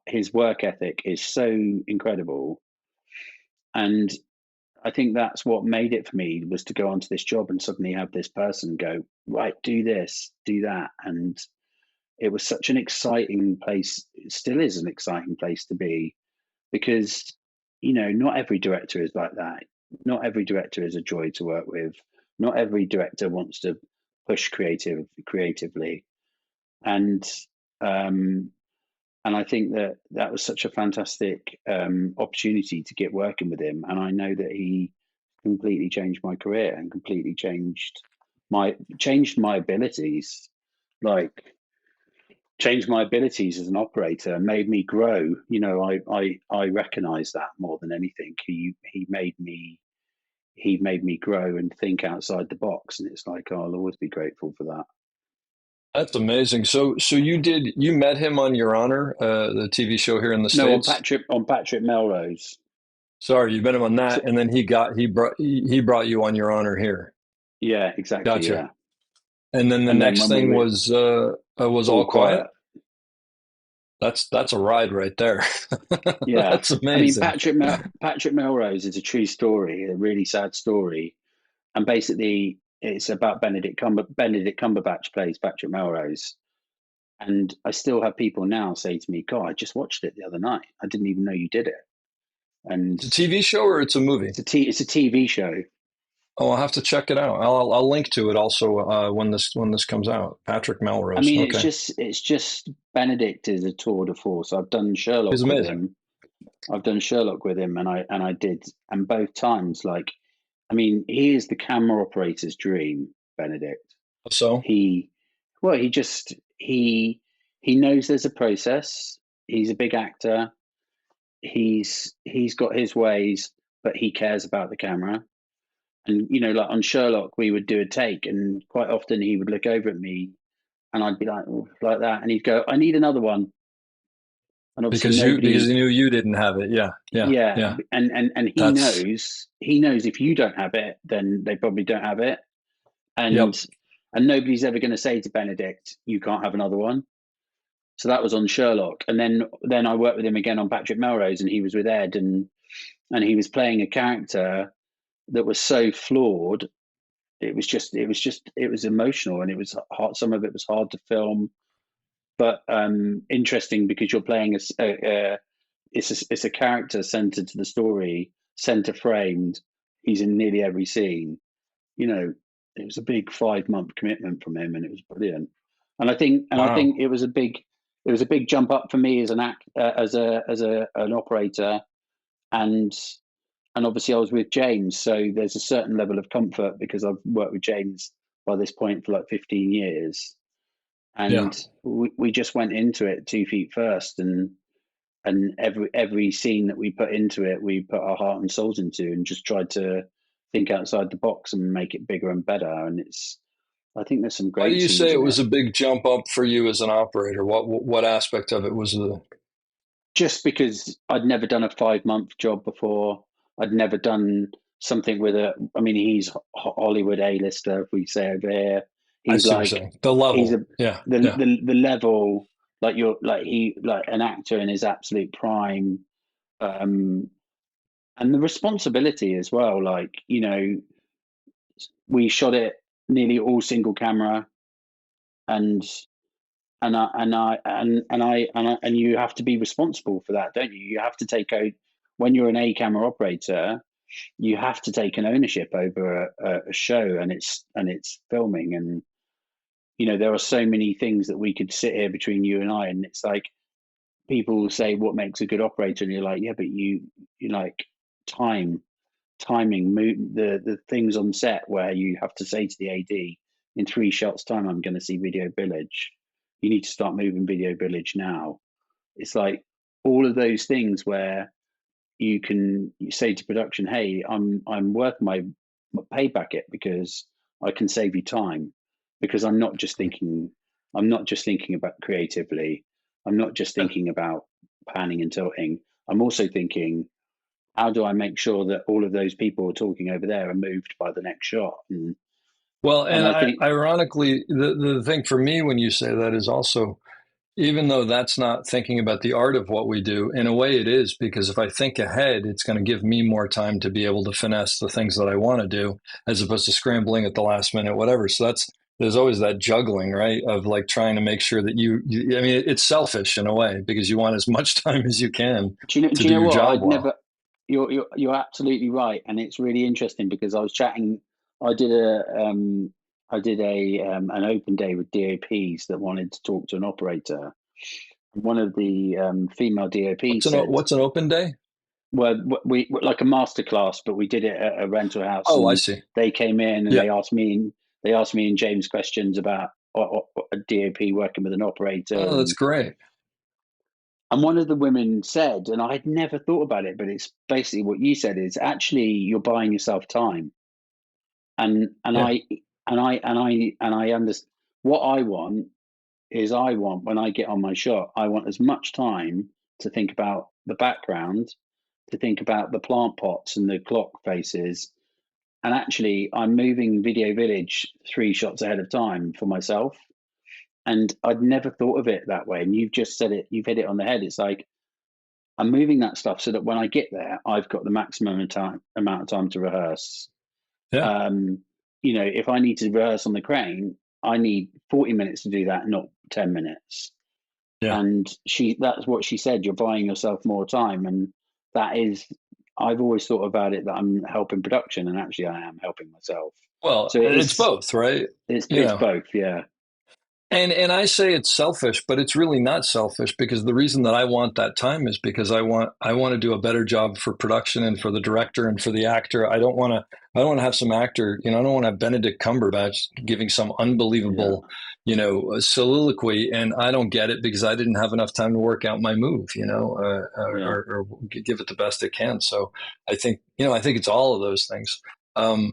his work ethic is so incredible. And I think that's what made it for me, was to go onto this job and suddenly have this person go, right, do this, do that. And it was such an exciting place. It still is an exciting place to be, because, not every director is like that. Not every director is a joy to work with. Not every director wants to push creatively. And I think that was such a fantastic opportunity to get working with him. And I know that he completely changed my career and completely changed my abilities, like changed my abilities as an operator, made me grow. I recognize that more than anything. He made me grow and think outside the box. And it's like, I'll always be grateful for that. That's amazing. So you met him on Your Honor, the TV show here in the No, States? on Patrick Melrose. Sorry, you met him on So, that, and then he brought you on Your Honor here. yeah, exactly. Gotcha. Yeah. And then the And then next when we thing were was All All Quiet. Quiet. That's a ride right there. Yeah. That's I mean, amazing. Patrick Melrose is a true story, a really sad story. And basically it's about Benedict Cumberbatch plays Patrick Melrose. And I still have people now say to me, God, I just watched it the other night. I didn't even know you did it. And It's a TV show or it's a movie? it's a TV show. Oh, I'll have to check it out. I'll link to it also when this comes out. Patrick I Melrose. mean, Okay, it's just Benedict is a tour de force. I've done Sherlock he's with amazing. him. And both times, like, I mean, he is the camera operator's dream, Benedict. So He knows there's a process. He's a big actor. He's got his ways, but he cares about the camera. And like on Sherlock, we would do a take, and quite often he would look over at me, and I'd be like, oh, like that, and he'd go, "I need another one." And obviously because he knew you didn't have it. Yeah. and That's he knows if you don't have it, then they probably don't have it, yep. and nobody's ever going to say to Benedict, "You can't have another one." So that was on Sherlock, and then I worked with him again on Patrick Melrose, and he was with Ed, and he was playing a character that was so flawed. It was emotional, and it was hard. Some of it was hard to film, but interesting because you're playing it's a character centered to the story, center framed. He's in nearly every scene. It was a big 5-month commitment from him, and it was brilliant. And I think Wow. it was a big jump up for me as an an operator, and obviously I was with James, so there's a certain level of comfort because I've worked with James by this point for like 15 years, and we just went into it 2 feet first, and every scene that we put into it, we put our heart and souls into, and just tried to think outside the box and make it bigger and better. And I think there's some Why do great you say scenes it in was it. a big jump up for you as an operator? What aspect of it was the? Just because I'd never done a 5-month job before. I'd never done something with I mean, he's Hollywood A-lister, if we say over here. I He's see what you're like, saying. The he's level. Yeah. the level, like like an actor in his absolute prime. And the responsibility as well. Like, we shot it nearly all single camera, and and you have to be responsible for that, don't you? You have to take out, when you're an A camera operator, you have to take an ownership over a show and its filming. And there are so many things that we could sit here between you and I, and it's like, people say what makes a good operator, and you're like, yeah, but you like timing, the things on set where you have to say to the AD, in 3 shots time, I'm going to see video village. You need to start moving video village now. It's like all of those things where you say to production, hey, I'm worth my pay bucket because I can save you time, because I'm not just thinking about creatively. I'm not just thinking about panning and tilting. I'm also thinking, how do I make sure that all of those people talking over there are moved by the next shot? Well, And and I think, ironically, the thing for me when you say that is also, even though that's not thinking about the art of what we do, in a way it is, because if I think ahead, it's going to give me more time to be able to finesse the things that I want to do, as opposed to scrambling at the last minute, whatever. So there's always that juggling, right? Of like trying to make sure that I mean, it's selfish in a way because you want as much time as you can do you to know do your what? job well. You're absolutely right, and it's really interesting because I was chatting. I did an open day with DOPs that wanted to talk to an operator. One of the female DOPs said, What's an open day? well, we like a masterclass, but we did it at a rental house, Oh, I and see. they came in and Yeah. they asked me and James questions about a DOP working with an operator. Oh, that's great. And one of the women said, and I had never thought about it, but it's basically what you said, is actually you're buying yourself time. And Yeah. I understand what I want is, when I get on my shot, I want as much time to think about the background, to think about the plant pots and the clock faces. And actually, I'm moving Video Village 3 shots ahead of time for myself. And I'd never thought of it that way. And you've just said it, you've hit it on the head. It's like, I'm moving that stuff so that when I get there, I've got the maximum amount of time to rehearse. Yeah. If I need to rehearse on the crane, I need 40 minutes to do that, not 10 minutes. Yeah. And that's what she said. You're buying yourself more time. And that is, I've always thought about it that I'm helping production, and actually I am helping myself. Well, So it's both, right? It's You know, both. Yeah. and I say it's selfish, but it's really not selfish, because the reason that I want that time is because I want to do a better job for production and for the director and for the actor. I don't want to have some actor, I don't want to have Benedict Cumberbatch giving some unbelievable, soliloquy, and I don't get it because I didn't have enough time to work out my move, or give it the best it can. So I think it's all of those things. Tell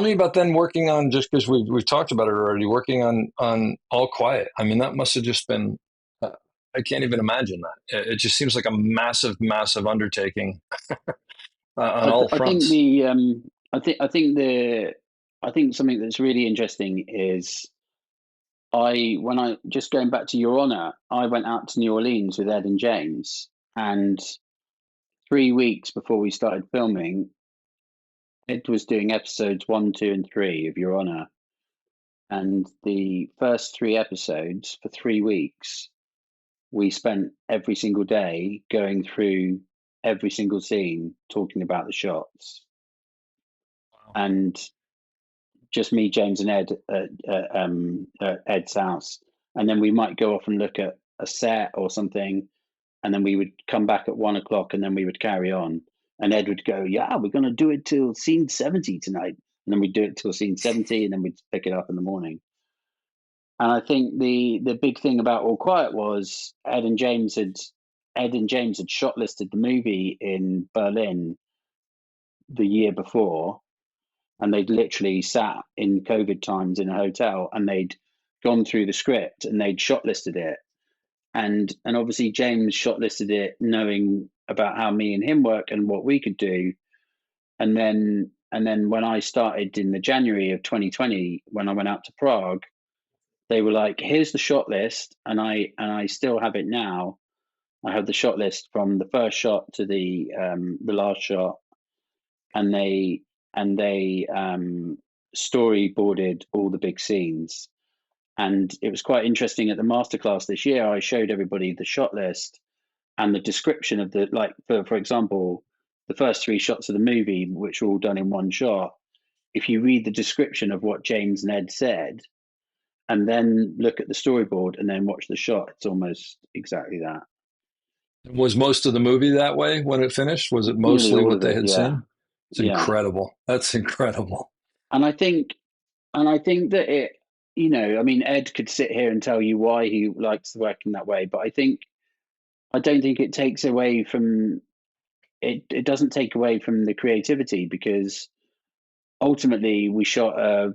me about then working on, just because we've talked about it already, working on All Quiet. I mean, that must have just been, I can't even imagine that. It just seems like a massive, massive undertaking on all I think fronts. I think something that's really interesting is when I just going back to Your Honor, I went out to New Orleans with Ed and James, and 3 weeks before we started filming, Ed was doing episodes 1, 2, and 3 of Your Honor. And the first 3 episodes for 3 weeks, we spent every single day going through every single scene, talking about the shots. Wow. And just me, James, and Ed at Ed's house. And then we might go off and look at a set or something. And then we would come back at 1 o'clock, and then we would carry on. And Ed would go, "Yeah, we're going to do it till scene 70 tonight." And then we'd do it till scene 70, and then we'd pick it up in the morning. And I think the big thing about All Quiet was Ed and James had shortlisted the movie in Berlin the year before, and they'd literally sat in COVID times in a hotel, and they'd gone through the script and they'd shortlisted it. And obviously James shortlisted it knowing about how me and him work and what we could do. And then when I started in the January of 2020, when I went out to Prague, they were like, "Here's the shot list," and I still have it now. I have the shot list from the first shot to the last shot, and they storyboarded all the big scenes. And it was quite interesting at the masterclass this year. I showed everybody the shot list and the description of the, like, for example, the first 3 shots of the movie, which were all done in one shot. If you read the description of what James and Ed said, and then look at the storyboard and then watch the shot, it's almost exactly that. Was most of the movie that way when it finished? Was it Nearly mostly all what of they it, had yeah. seen? It's incredible. That's incredible. And I think that it, I mean, Ed could sit here and tell you why he likes working that way, but I don't think it takes away from it. It doesn't take away from the creativity, because ultimately we shot a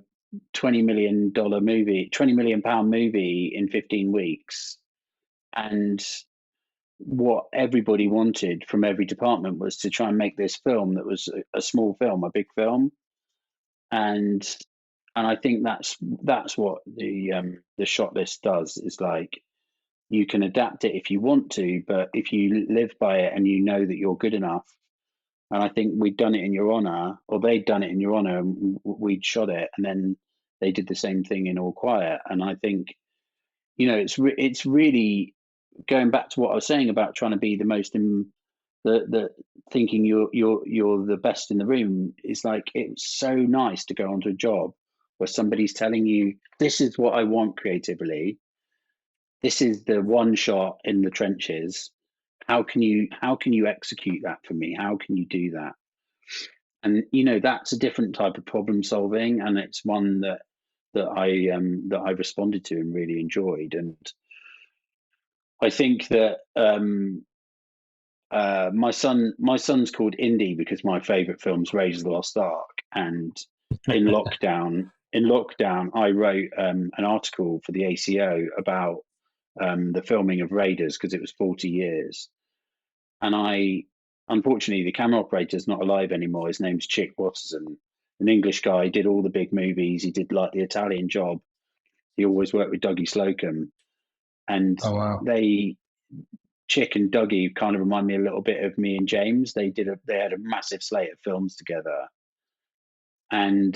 $20 million movie, £20 million movie in 15 weeks. And what everybody wanted from every department was to try and make this film that was a small film, a big film. And I think that's what the shot list does, is like, you can adapt it if you want to, but if you live by it and you know that you're good enough. And I think we'd done it in Your Honor, or they'd done it in Your Honor, and we'd shot it, and then they did the same thing in All Quiet. And I think, it's really going back to what I was saying about trying to be the most the thinking you're the best in the room. Is like, it's so nice to go onto a job where somebody's telling you, "This is what I want creatively. This is the one shot in the trenches. How can you execute that for me? How can you do that?" And that's a different type of problem solving, and it's one that I responded to and really enjoyed. And I think that my son's called Indy because my favorite film's Raiders of the Lost Ark. And in lockdown, I wrote an article for the ACO about the filming of Raiders, because it was 40 years. And unfortunately, the camera operator's not alive anymore. His name's Chick Watterson, an English guy. He did all the big movies. He did like The Italian Job. He always worked with Dougie Slocum. And Oh, wow. Chick and Dougie kind of remind me a little bit of me and James. They had a massive slate of films together. And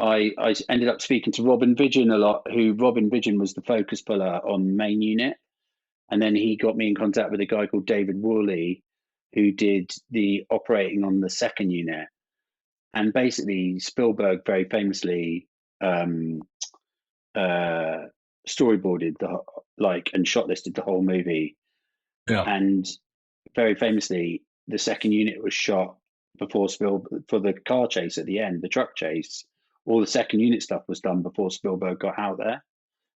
I ended up speaking to Robin Vidgen a lot, who Robin Vidgen was the focus puller on main unit. And then he got me in contact with a guy called David Worley, who did the operating on the second unit. And basically, Spielberg very famously storyboarded and shotlisted the whole movie. Yeah. And very famously, the second unit was shot before for the car chase at the end, the truck chase. All the second unit stuff was done before Spielberg got out there.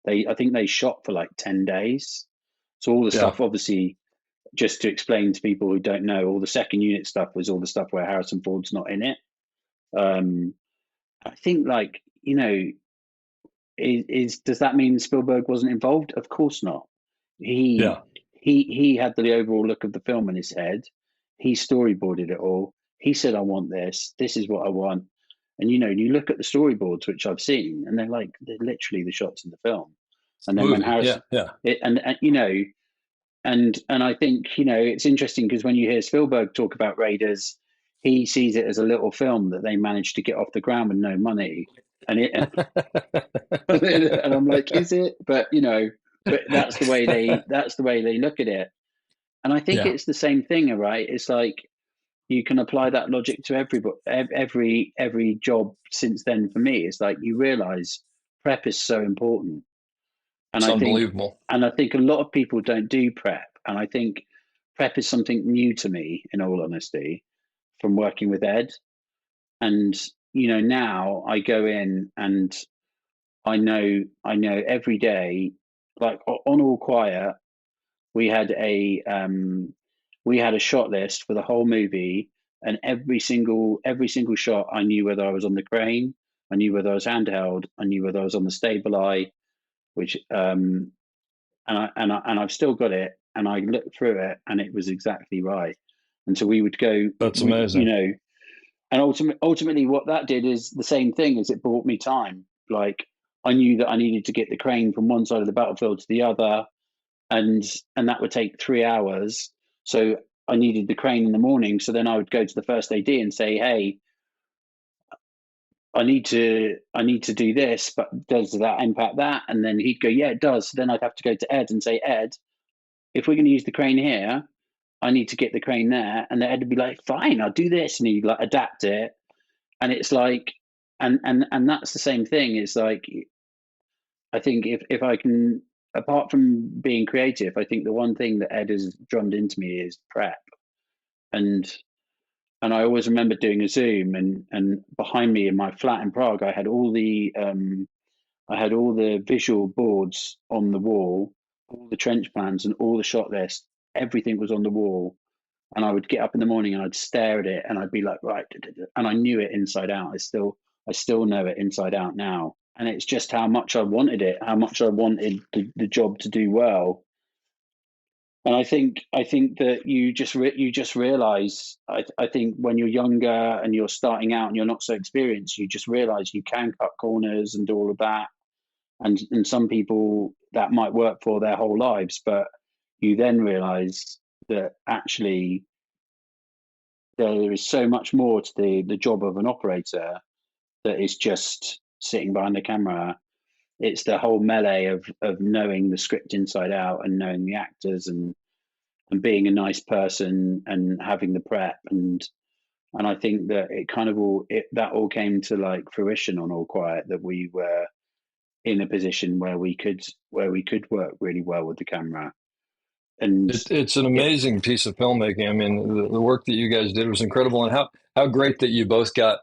I think they shot for like 10 days. So all the stuff, obviously, just to explain to people who don't know, all the second unit stuff was all the stuff where Harrison Ford's not in it. I think, like, you know, does that mean Spielberg wasn't involved? Of course not. He had the overall look of the film in his head. He storyboarded it all. He said, "I want this. This is what I want." And you look at the storyboards, which I've seen, and they're literally the shots in the film. And then when Harrison, and I think it's interesting because when you hear Spielberg talk about Raiders, he sees it as a little film that they managed to get off the ground with no money, and I'm like, is it? But but that's the way they look at it, and I think it's the same thing, right? It's like you can apply that logic to every job since then. For me, it's like you realize prep is so important. And it's unbelievable. And I think a lot of people don't do prep. And I think prep is something new to me, in all honesty, from working with Ed. And, now I go in and I know every day, like on All Quiet, we had a shot list for the whole movie, and every single shot, I knew whether I was on the crane, I knew whether I was handheld, I knew whether I was on the Stabileye, which and I've still got it, and I looked through it, and it was exactly right. And so we would go. That's amazing. And ultimately, what that did is the same thing. Is it bought me time. Like I knew that I needed to get the crane from one side of the battlefield to the other, and that would take 3 hours. So I needed the crane in the morning. So then I would go to the first AD and say, "Hey, I need to do this, but does that impact that?" And then he'd go, "Yeah, it does." So then I'd have to go to Ed and say, "Ed, if we're going to use the crane here, I need to get the crane there." And Ed would be like, "Fine, I'll do this," and he'd adapt it. And it's like, and that's the same thing. It's like, I think if I can, apart from being creative, I think the one thing that Ed has drummed into me is prep. And I always remember doing a Zoom, and behind me in my flat in Prague, I had all the visual boards on the wall, all the trench plans and all the shot lists. Everything was on the wall, and I would get up in the morning and I'd stare at it, and I'd be like, right, and I knew it inside out. I still know it inside out now, and it's just how much I wanted it, how much I wanted the job to do well. And I think that you just realize. I think when you're younger and you're starting out and you're not so experienced, you just realize you can cut corners and do all of that. And some people that might work for their whole lives, but you then realize that actually there is so much more to the job of an operator that is just sitting behind the camera. It's the whole melee of knowing the script inside out and knowing the actors and being a nice person and having the prep and I think that it kind of that all came to like fruition on All Quiet, that we were in a position where we could work really well with the camera. And it's an amazing piece of filmmaking. I mean, the work that you guys did was incredible, and how great that you both got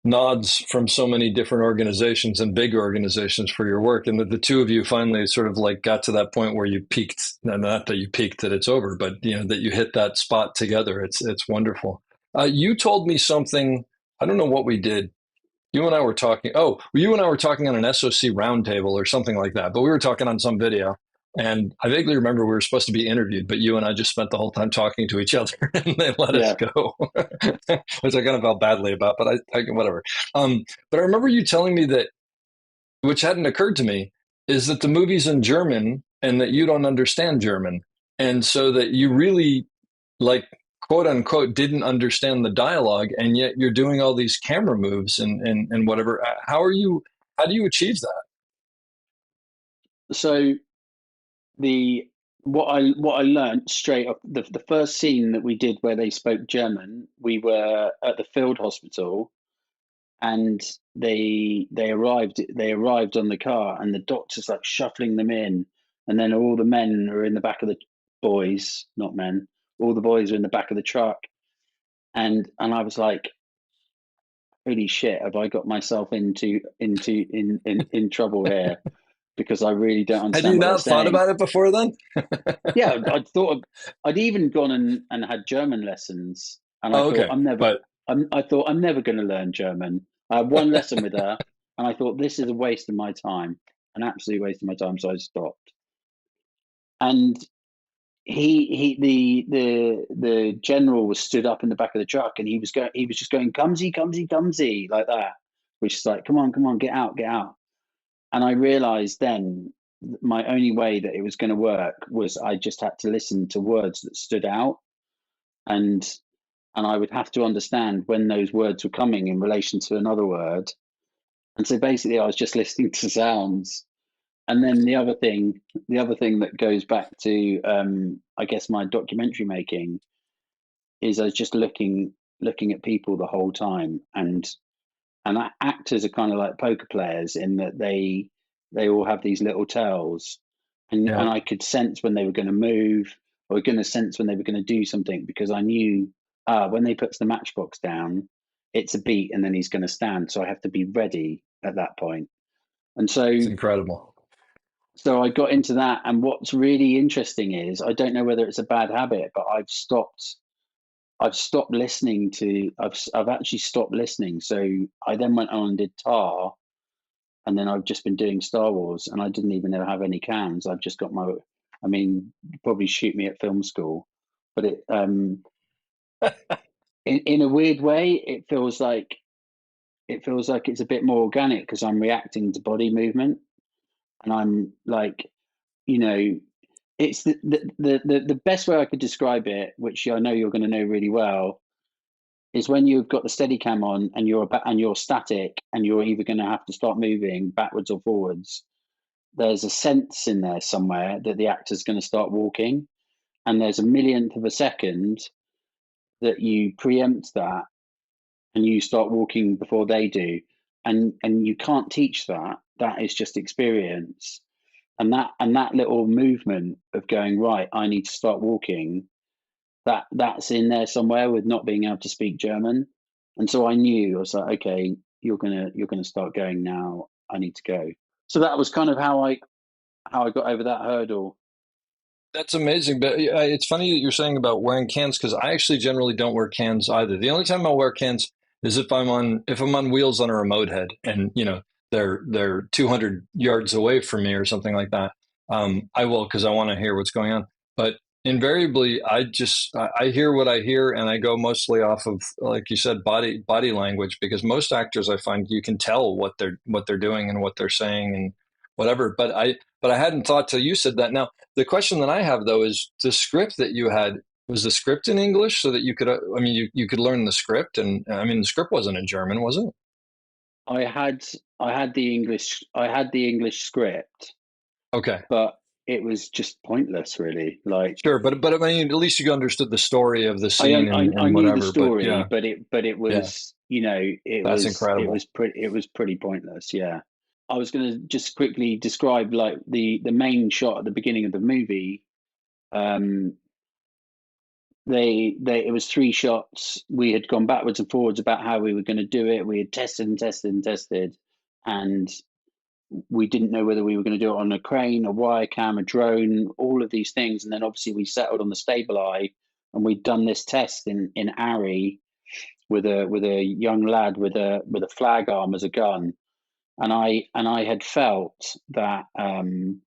nods from so many different organizations and big organizations for your work, and that the two of you finally sort of like got to that point where you peaked. Not that you peaked, that it's over, but that you hit that spot together. It's wonderful. You told me something. I don't know what we did. You and I were talking. Oh, you and I were talking on an SOC roundtable or something like that. But we were talking on some video. And I vaguely remember we were supposed to be interviewed, but you and I just spent the whole time talking to each other, and they let us go, which I kind of felt badly about, but I whatever. But I remember you telling me that, which hadn't occurred to me, is that the movie's in German and that you don't understand German. And so that you really like quote unquote didn't understand the dialogue, and yet you're doing all these camera moves and whatever. How do you achieve that? So the what I learned straight up, the first scene that we did where they spoke German, we were at the field hospital, and they arrived on the car, and the doctor's like shuffling them in, and then all the men are in the back of the boys, not men, all the boys are in the back of the truck, and I was like, holy shit, have I got myself in trouble here? Because I really don't Had understand you what they're not thought saying. about it before then? Yeah, I'd even gone and had German lessons, and I Oh, thought okay. But I'm never going to learn German. I had one lesson with her, and I thought this is a waste of my time, an absolute waste of my time. So I stopped. And the general was stood up in the back of the truck, and he was just going, "Cumsy, cumsy, cumsy," like that, which is like, come on, get out, get out. And I realized then my only way that it was going to work was I just had to listen to words that stood out, and I would have to understand when those words were coming in relation to another word. And so basically I was just listening to sounds. And then the other thing that goes back to I guess my documentary making is I was just looking at people the whole time, and actors are kind of like poker players in that they all have these little tells, and yeah, I could sense when they were going to move, or going to sense when they were going to do something, because I knew when they puts the matchbox down, it's a beat, and then he's going to stand, so I have to be ready at that point. And it's incredible. so I got into that, and what's really interesting is I don't know whether it's a bad habit, but I've stopped listening to. I've actually stopped listening. So I then went on and did Tar, and then I've just been doing Star Wars, and I didn't even have any cams. I've just got my. I mean, probably shoot me at film school, but in a weird way, it feels like it's a bit more organic because I'm reacting to body movement, and I'm like, you know, it's the best way I could describe it, which I know you're going to know really well, is when you've got the steady cam on and you're static, and you're either going to have to start moving backwards or forwards. There's a sense in there somewhere that the actor's going to start walking, and there's a millionth of a second that you preempt that and you start walking before they do, and you can't teach that. That is just experience, and that little movement of going, right, I need to start walking, that's in there somewhere with not being able to speak German. And so I knew, I was like, okay, you're gonna start going now. I need to go. So that was kind of how I got over that hurdle. That's amazing. But it's funny that you're saying about wearing cans, because I actually generally don't wear cans either. The only time I'll wear cans is if I'm on wheels on a remote head, and they're 200 yards away from me or something like that. I will, because I want to hear what's going on. But invariably, I hear what I hear, and I go mostly off of, like you said, body language, because most actors, I find, you can tell what they're doing and what they're saying and whatever. But I hadn't thought till you said that. Now, the question that I have, though, is the script that you had, was the script in English so that you could, I mean, you could learn the script, and I mean, the script wasn't in German, was it? I had I had the English script, Okay, but it was just pointless, really. Like sure, but I mean, at least you understood the story of the scene I and knew the whatever. But story, yeah, but it yeah, was, that's incredible. it was pretty pointless. Yeah. I was going to just quickly describe like the main shot at the beginning of the movie. Um, it was three shots. We had gone backwards and forwards about how we were going to do it. We had tested and tested and tested, and we didn't know whether we were going to do it on a crane, a wire cam, a drone, all of these things. And then obviously we settled on the stable eye, and we'd done this test in Ari with a young lad with a flag arm as a gun, and I had felt that, and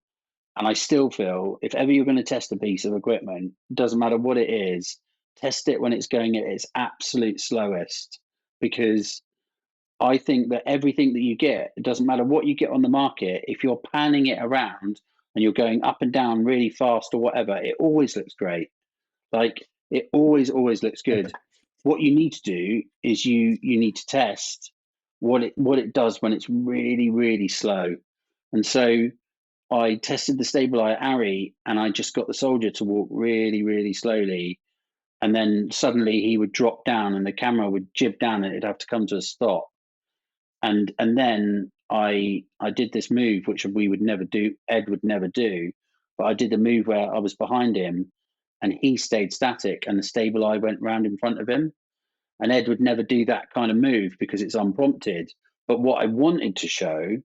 I still feel, if ever you're going to test a piece of equipment, doesn't matter what it is, test it when it's going at its absolute slowest, because I think that everything that you get, it doesn't matter what you get on the market, if you're panning it around and you're going up and down really fast or whatever, it always looks great. Like It always looks good. What you need to do is you need to test what it does when it's really, really slow. And so I tested the Stabilize Ari, and I just got the soldier to walk really, really slowly. And then suddenly he would drop down and the camera would jib down and it'd have to come to a stop. And then I did this move, which we would never do, Ed would never do, but I did the move where I was behind him and he stayed static and the Stabilize went round in front of him. And Ed would never do that kind of move because it's unprompted. But what I wanted to show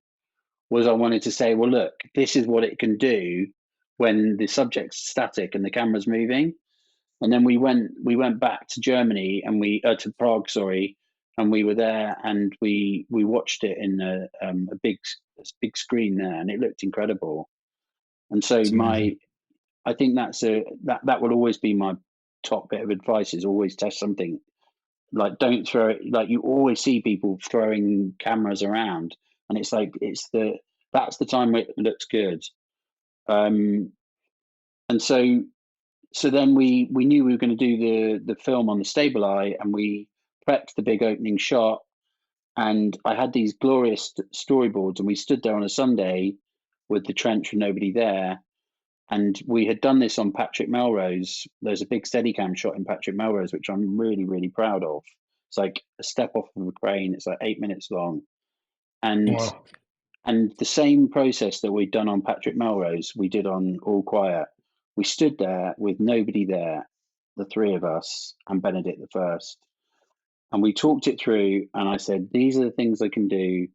was I wanted to say, well, look, this is what it can do when the subject's static and the camera's moving. And then we went back to Germany and to Prague, sorry, and we were there and we watched it in a big screen there, and it looked incredible. And so I think that will always be my top bit of advice: is always test something. Like, don't throw it. Like, you always see people throwing cameras around, and it's like that's the time where it looks good. And so then we knew we were going to do the film on the Stabilize, and we prepped the big opening shot. And I had these glorious storyboards, and we stood there on a Sunday with the trench and nobody there. And we had done this on Patrick Melrose. There's a big Steadicam shot in Patrick Melrose, which I'm really, really proud of. It's like a step off of a crane. It's like 8 minutes long. And Wow. and the same process that we'd done on Patrick Melrose, we did on All Quiet. We stood there with nobody there, the three of us and Benedict the First. And we talked it through, and I said, these are the things I can do.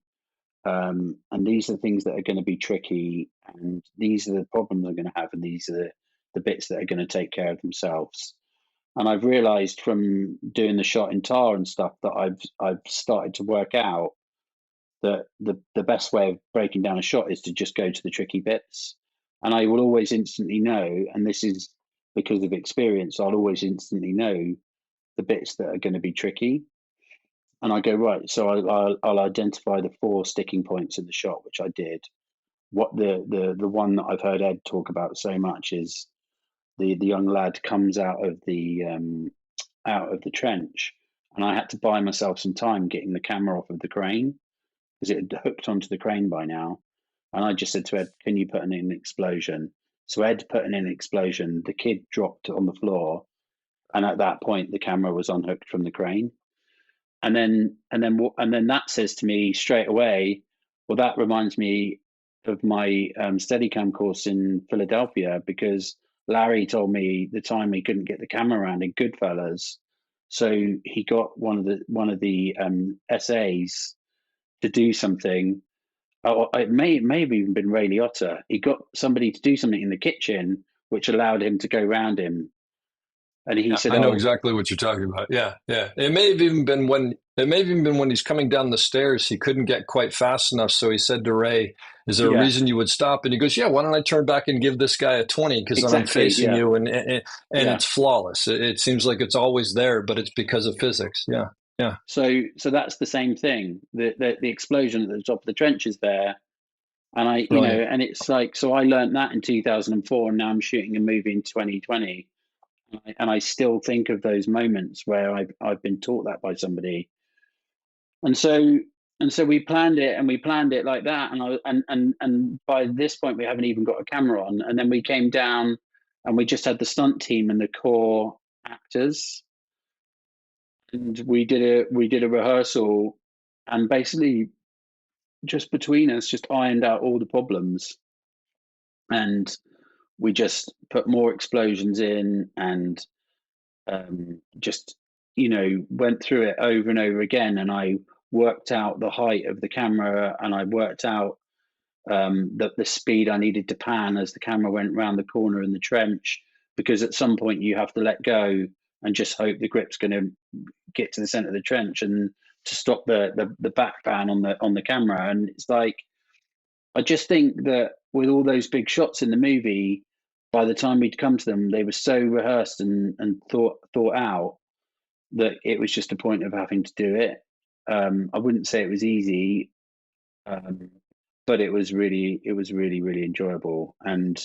And these are the things that are going to be tricky, and these are the problems I'm going to have, and these are the bits that are going to take care of themselves. And I've realized from doing the shot in tar and stuff that I've started to work out that the best way of breaking down a shot is to just go to the tricky bits. And I will always instantly know, and this is because of experience, I'll always instantly know the bits that are going to be tricky. And I go, right, so I'll identify the 4 sticking points in the shot, which I did. What the one that I've heard Ed talk about so much is the young lad comes out of the trench, and I had to buy myself some time getting the camera off of the crane because it had hooked onto the crane by now. And I just said to Ed, can you put in an explosion? So Ed put in an explosion, the kid dropped on the floor, and at that point the camera was unhooked from the crane. And then that says to me straight away, well, that reminds me of my Steadicam course in Philadelphia, because Larry told me the time he couldn't get the camera around in Goodfellas, so he got one of the SAs to do something. Oh, it may have even been Ray Liotta. He got somebody to do something in the kitchen, which allowed him to go round him. And he said, I know "Oh, exactly what you're talking about. Yeah, yeah. It may have even been when he's coming down the stairs, he couldn't get quite fast enough. So he said to Ray, "Is there a yeah, reason you would stop?" And he goes, "Yeah, why don't I turn back and give this guy a 20? Because then I'm exactly, facing yeah, you, and yeah." it's flawless. It seems like it's always there, but it's because of physics. Yeah, yeah, So that's the same thing. The explosion at the top of the trench is there, and brilliant. and it's like, so I learned that in 2004, and now I'm shooting a movie in 2020. And I still think of those moments where I've been taught that by somebody, and so we planned it like that, and by this point we haven't even got a camera on, and then we came down and we just had the stunt team and the core actors, and we did a rehearsal, and basically just between us just ironed out all the problems, and we just put more explosions in, and just went through it over and over again, and I worked out the height of the camera, and I worked out the speed I needed to pan as the camera went round the corner in the trench, because at some point you have to let go and just hope the grip's going to get to the center of the trench and to stop the back pan on the camera. And it's like, I just think that with all those big shots in the movie, by the time we'd come to them, they were so rehearsed and thought out that it was just a point of having to do it. I wouldn't say it was easy, but it was really, really enjoyable. And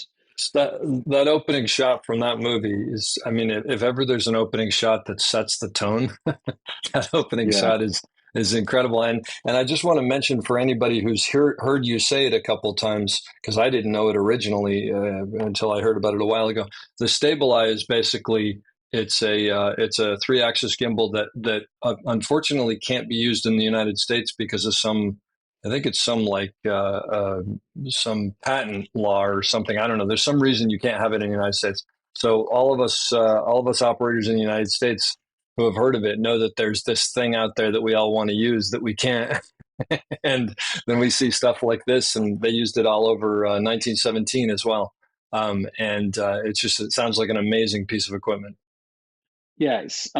That opening shot from that movie is, I mean, if ever there's an opening shot that sets the tone, that opening Yeah. shot is incredible. And I just want to mention for anybody who's heard you say it a couple of times, because I didn't know it originally until I heard about it a while ago. The Stabilize is basically it's a 3-axis gimbal that unfortunately can't be used in the United States because of some. I think it's some patent law or something. I don't know. There's some reason you can't have it in the United States. So all of us operators in the United States who have heard of it know that there's this thing out there that we all want to use that we can't. And then we see stuff like this, and they used it all over 1917 as well. It sounds like an amazing piece of equipment. Yeah, it's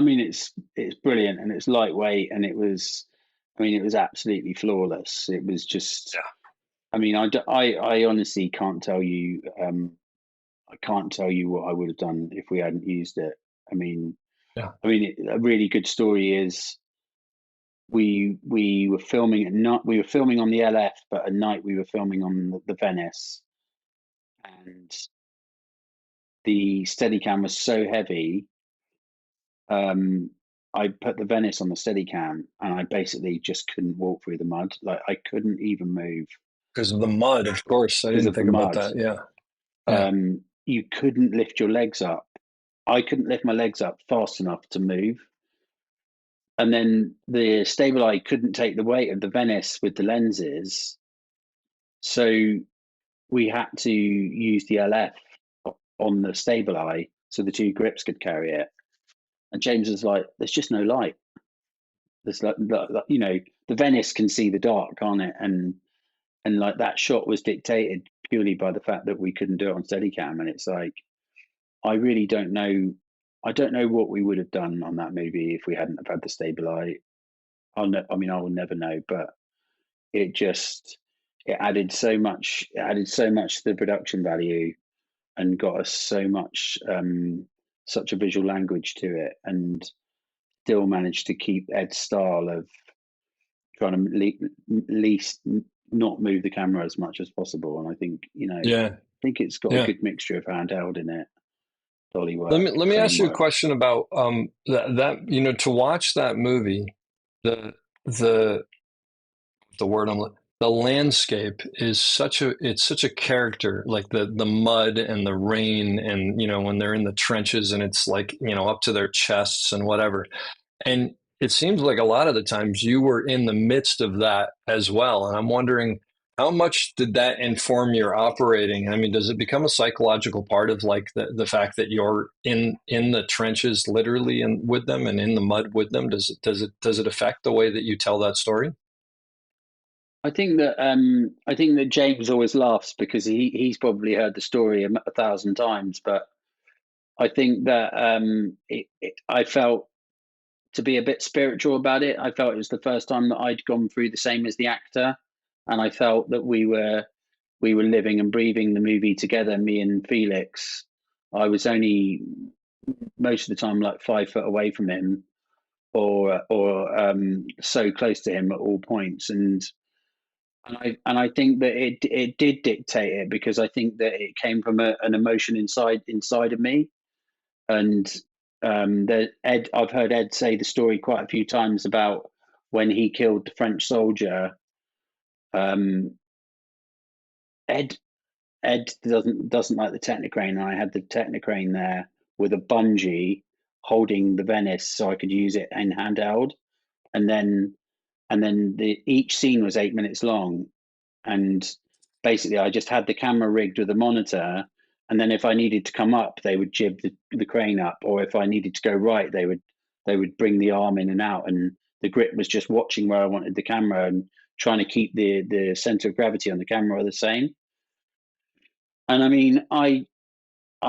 brilliant, and it's lightweight, and it was absolutely flawless. It was just, Yeah. I mean, I honestly can't tell you, I can't tell you what I would have done if we hadn't used it. I mean, Yeah. A really good story is we were filming at night. We were filming on the LF, but at night we were filming on the Venice, and the Steadicam was so heavy. I put the Venice on the Steadicam, and I basically just couldn't walk through the mud. Like, I couldn't even move Because of the mud, of course. I because didn't of the think about mud. that. Yeah. Yeah. You couldn't lift your legs up. I couldn't lift my legs up fast enough to move. And then the Stabilize couldn't take the weight of the Venice with the lenses. So we had to use the LF on the Stabilize so the two grips could carry it. And James was like, there's just no light. There's like, the Venice can see the dark, can't it? And like, that shot was dictated purely by the fact that we couldn't do it on Steadicam. And it's like, I really don't know. I don't know what we would have done on that movie if we hadn't have had the Stabilize. I will never know, but it added so much. It added so much to the production value, and got us so much, such a visual language to it, and still managed to keep Ed's style of trying to least not move the camera as much as possible. And I think, Yeah. I think it's got a Yeah. good mixture of handheld in it. Dolly work, Let me ask you a framework. question about that to watch that movie, the the the word the landscape is such a character, like the mud and the rain, and when they're in the trenches and it's like up to their chests and whatever. And it seems like a lot of the times you were in the midst of that as well. And I'm wondering, how much did that inform your operating? I mean, does it become a psychological part of like the fact that you're in the trenches literally and with them and in the mud with them? Does it affect the way that you tell that story? I think that James always laughs because he's probably heard the story 1,000 times, but I think that I felt to be a bit spiritual about it. I felt it was the first time that I'd gone through the same as the actor, and I felt that we were living and breathing the movie together, me and Felix. I was only most of the time like 5 foot away from him, or so close to him at all points, and I think that it did dictate it, because I think that it came from an emotion inside of me. And I've heard Ed say the story quite a few times about when he killed the French soldier. Ed doesn't like the Technicrane, and I had the Technicrane there with a bungee holding the Venice so I could use it in handheld. And then each scene was 8 minutes long, and basically I just had the camera rigged with a monitor, and then if I needed to come up, they would jib the crane up, or if I needed to go right, they would bring the arm in and out, and the grip was just watching where I wanted the camera and trying to keep the center of gravity on the camera the same. And I mean, I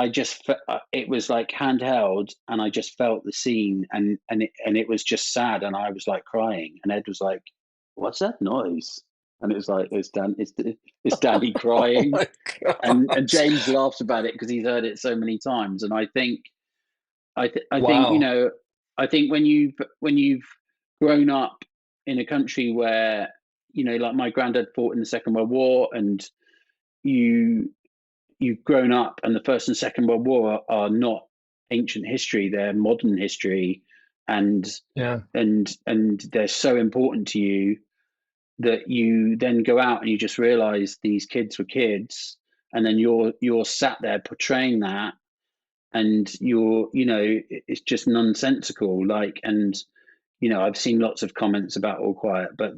just it was like handheld, and I just felt the scene, and it was just sad, and I was like crying, and Ed was like, "What's that noise?" And it was like, it's Danny crying. Oh my And gosh. James laughs about it because he's heard it so many times. And I think Wow. I think when you've grown up in a country where, like my granddad fought in the Second World War, and you you've grown up, and the First and Second World War are not ancient history; they're modern history, and they're so important to you that you then go out and you just realize these kids were kids, and then you're sat there portraying that, and it's just nonsensical. Like, and I've seen lots of comments about All Quiet, but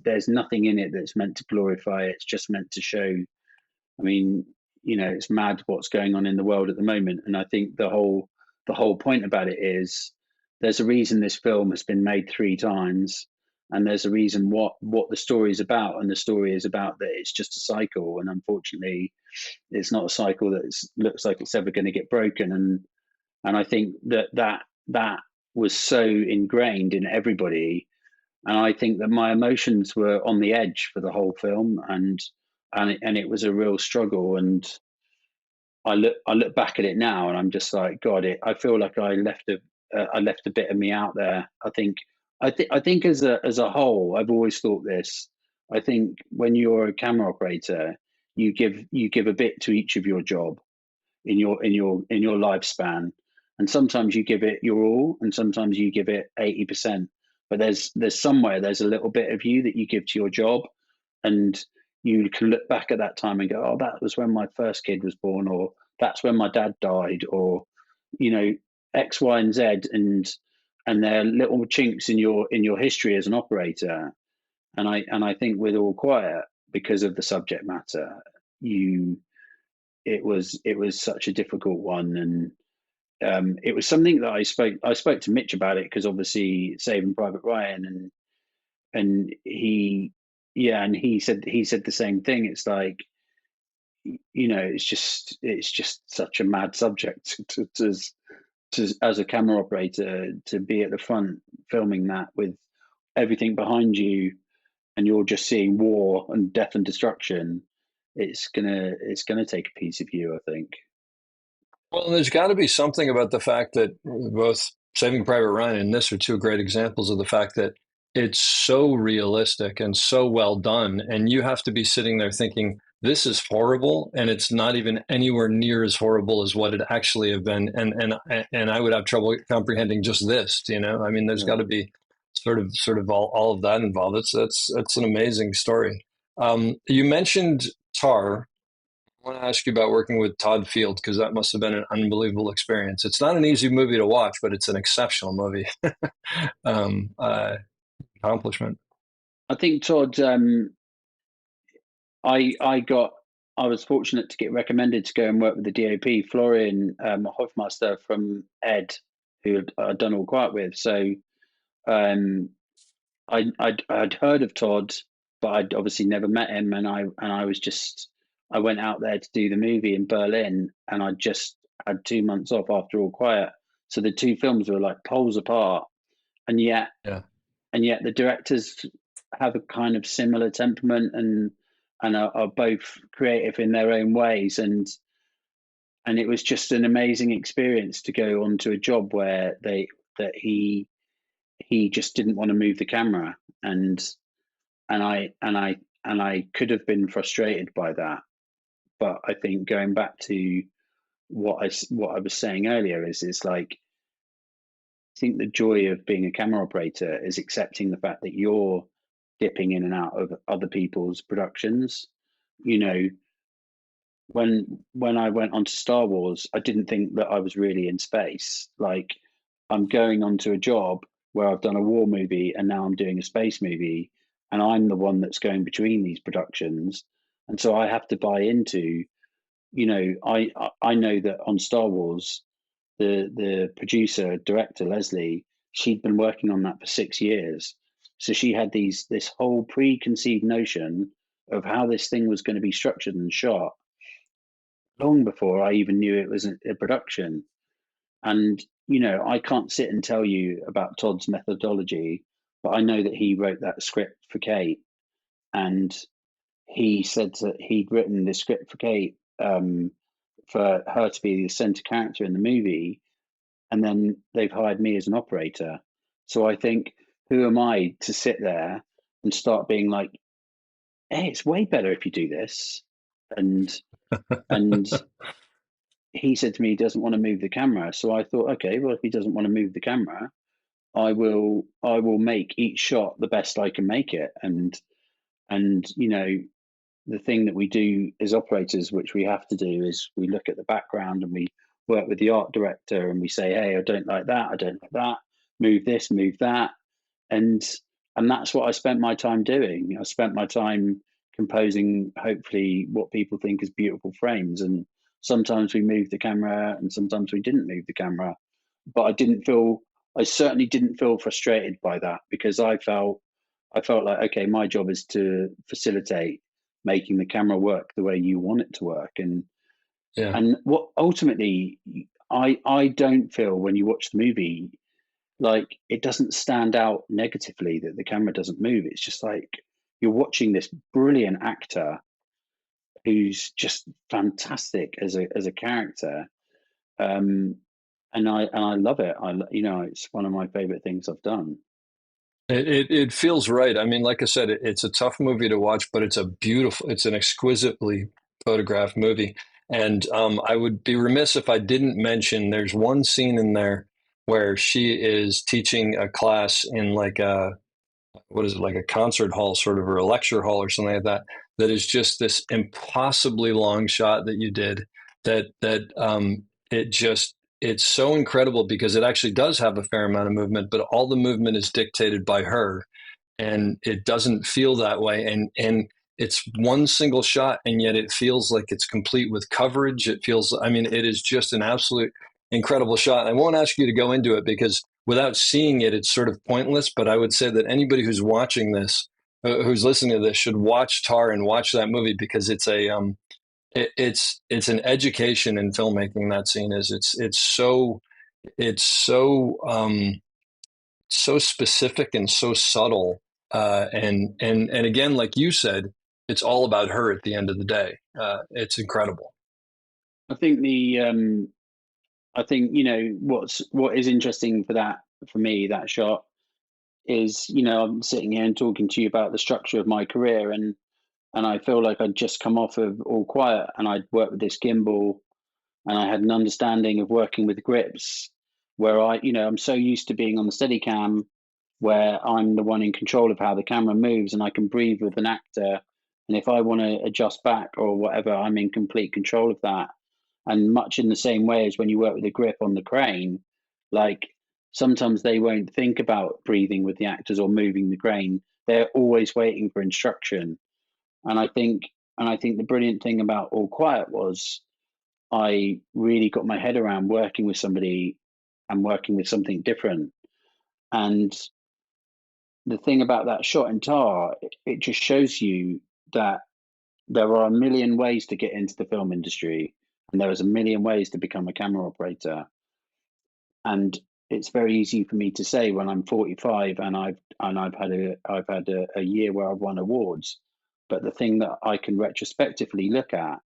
there's nothing in it that's meant to glorify it. It's just meant to show. I mean, it's mad what's going on in the world at the moment, and I think the whole point about it is there's a reason this film has been made 3 times, and there's a reason what the story is about, and the story is about that it's just a cycle, and unfortunately, it's not a cycle that looks like it's ever going to get broken, and I think that was so ingrained in everybody, and I think that my emotions were on the edge for the whole film, and it was a real struggle. And I look back at it now, and I'm just like, God, I feel like I left a bit of me out there. I think as a whole, I've always thought this. I think when you're a camera operator, you give a bit to each of your job in your lifespan, and sometimes you give it your all, and sometimes you give it 80%. But there's somewhere there's a little bit of you that you give to your job, and you can look back at that time and go, oh, that was when my first kid was born, or that's when my dad died, or X, Y, and Z, and they're little chinks in your history as an operator. And I think with All Quiet, because of the subject matter, it was such a difficult one, and it was something that I spoke to Mitch about it, because obviously Saving Private Ryan, and he said the same thing. It's like, it's just such a mad subject to as a camera operator, to be at the front filming that with everything behind you, and you're just seeing war and death and destruction. It's gonna take a piece of you, I think. Well, there's got to be something about the fact that both Saving Private Ryan and this are 2 great examples of the fact that it's so realistic and so well done, and you have to be sitting there thinking, this is horrible, and it's not even anywhere near as horrible as what it actually have been, and I would have trouble comprehending just this. I mean, there's got to be sort of all of that involved. It's an amazing story. You mentioned Tar. I want to ask you about working with Todd Field, because that must have been an unbelievable experience. It's not an easy movie to watch, but it's an exceptional movie. Accomplishment. I think Todd, I was fortunate to get recommended to go and work with the DOP, Florian Hofmeister from Ed, who I'd done All Quiet with. So I'd heard of Todd, but I'd obviously never met him, and I went out there to do the movie in Berlin, and I just had 2 months off after All Quiet, so the 2 films were like poles apart, and yet the directors have a kind of similar temperament, and are both creative in their own ways, and it was just an amazing experience to go on to a job where he just didn't want to move the camera, and I could have been frustrated by that. But I think going back to what I was saying earlier is like, I think the joy of being a camera operator is accepting the fact that you're dipping in and out of other people's productions. When I went onto Star Wars, I didn't think that I was really in space. Like, I'm going onto a job where I've done a war movie, and now I'm doing a space movie, and I'm the one that's going between these productions. And so I have to buy into, I know that on Star Wars, the producer, director, Leslie, she'd been working on that for 6 years. So she had this whole preconceived notion of how this thing was going to be structured and shot long before I even knew it was a production. And, I can't sit and tell you about Todd's methodology, but I know that he wrote that script for Kate, and he said that he'd written the script for Kate for her to be the center character in the movie, and then they've hired me as an operator. So I think, who am I to sit there and start being like, hey, it's way better if you do this? And And he said to me he doesn't want to move the camera. So I thought, okay, well, if he doesn't want to move the camera, I will make each shot the best I can make it. And you know, the thing that we do as operators, which we have to do, is we look at the background and we work with the art director and we say, hey, I don't like that, I don't like that, move this, move that. And that's what I spent my time doing. I spent my time composing, hopefully, what people think is beautiful frames. And sometimes we moved the camera and sometimes we didn't move the camera. But I certainly didn't feel frustrated by that, because I felt like, okay, my job is to facilitate making the camera work the way you want it to work. And Yeah. what ultimately, I don't feel when you watch the movie, like, it doesn't stand out negatively that the camera doesn't move. It's just like you're watching this brilliant actor who's just fantastic as a character. And I love it. It's one of my favorite things I've done. It feels right. I mean, like I said, it's a tough movie to watch, but it's an exquisitely photographed movie. And I would be remiss if I didn't mention there's one scene in there where she is teaching a class in like what is it, like a concert hall sort of, or a lecture hall or something like that, that is just this impossibly long shot that you did, it's so incredible because it actually does have a fair amount of movement, but all the movement is dictated by her, and it doesn't feel that way. And it's one single shot, and yet it feels like it's complete with coverage. I mean, it is just an absolute incredible shot. I won't ask you to go into it because without seeing it, it's sort of pointless. But I would say that anybody who's watching this, who's listening to this, should watch Tar and watch that movie, because it's an education in filmmaking. That scene is so specific and so subtle, and again, like you said, it's all about her at the end of the day. It's incredible. I think what is interesting for me, that shot, is, I'm sitting here and talking to you about the structure of my career, and I feel like I'd just come off of All Quiet, and I'd worked with this gimbal, and I had an understanding of working with grips, where I'm so used to being on the Steadicam, where I'm the one in control of how the camera moves, and I can breathe with an actor. And if I want to adjust back or whatever, I'm in complete control of that. And much in the same way as when you work with a grip on the crane, like, sometimes they won't think about breathing with the actors or moving the crane. They're always waiting for instruction. And I think the brilliant thing about All Quiet was I really got my head around working with somebody and working with something different. And the thing about that shot in Tar, it just shows you that there are a million ways to get into the film industry, and there is a million ways to become a camera operator. And it's very easy for me to say when I'm 45 and I've had a year where I've won awards. But the thing that I can retrospectively look at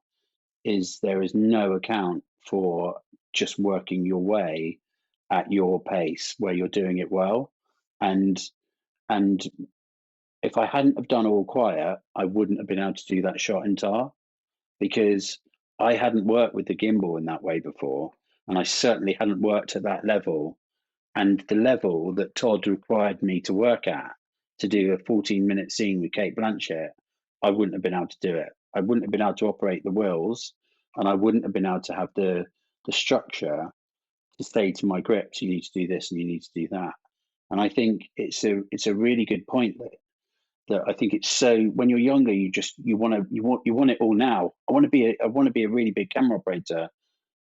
is there is no account for just working your way at your pace where you're doing it well. And if I hadn't have done All Quiet, I wouldn't have been able to do that shot in Tar, because I hadn't worked with the gimbal in that way before, and I certainly hadn't worked at that level. And the level that Todd required me to work at to do a 14-minute scene with Kate Blanchett, I wouldn't have been able to do it. I wouldn't have been able to operate the wheels, and I wouldn't have been able to have the structure to say to my grips, you need to do this and you need to do that. And I think it's a really good point that I think it's so, when you're younger, you want it all now. I want to be a really big camera operator,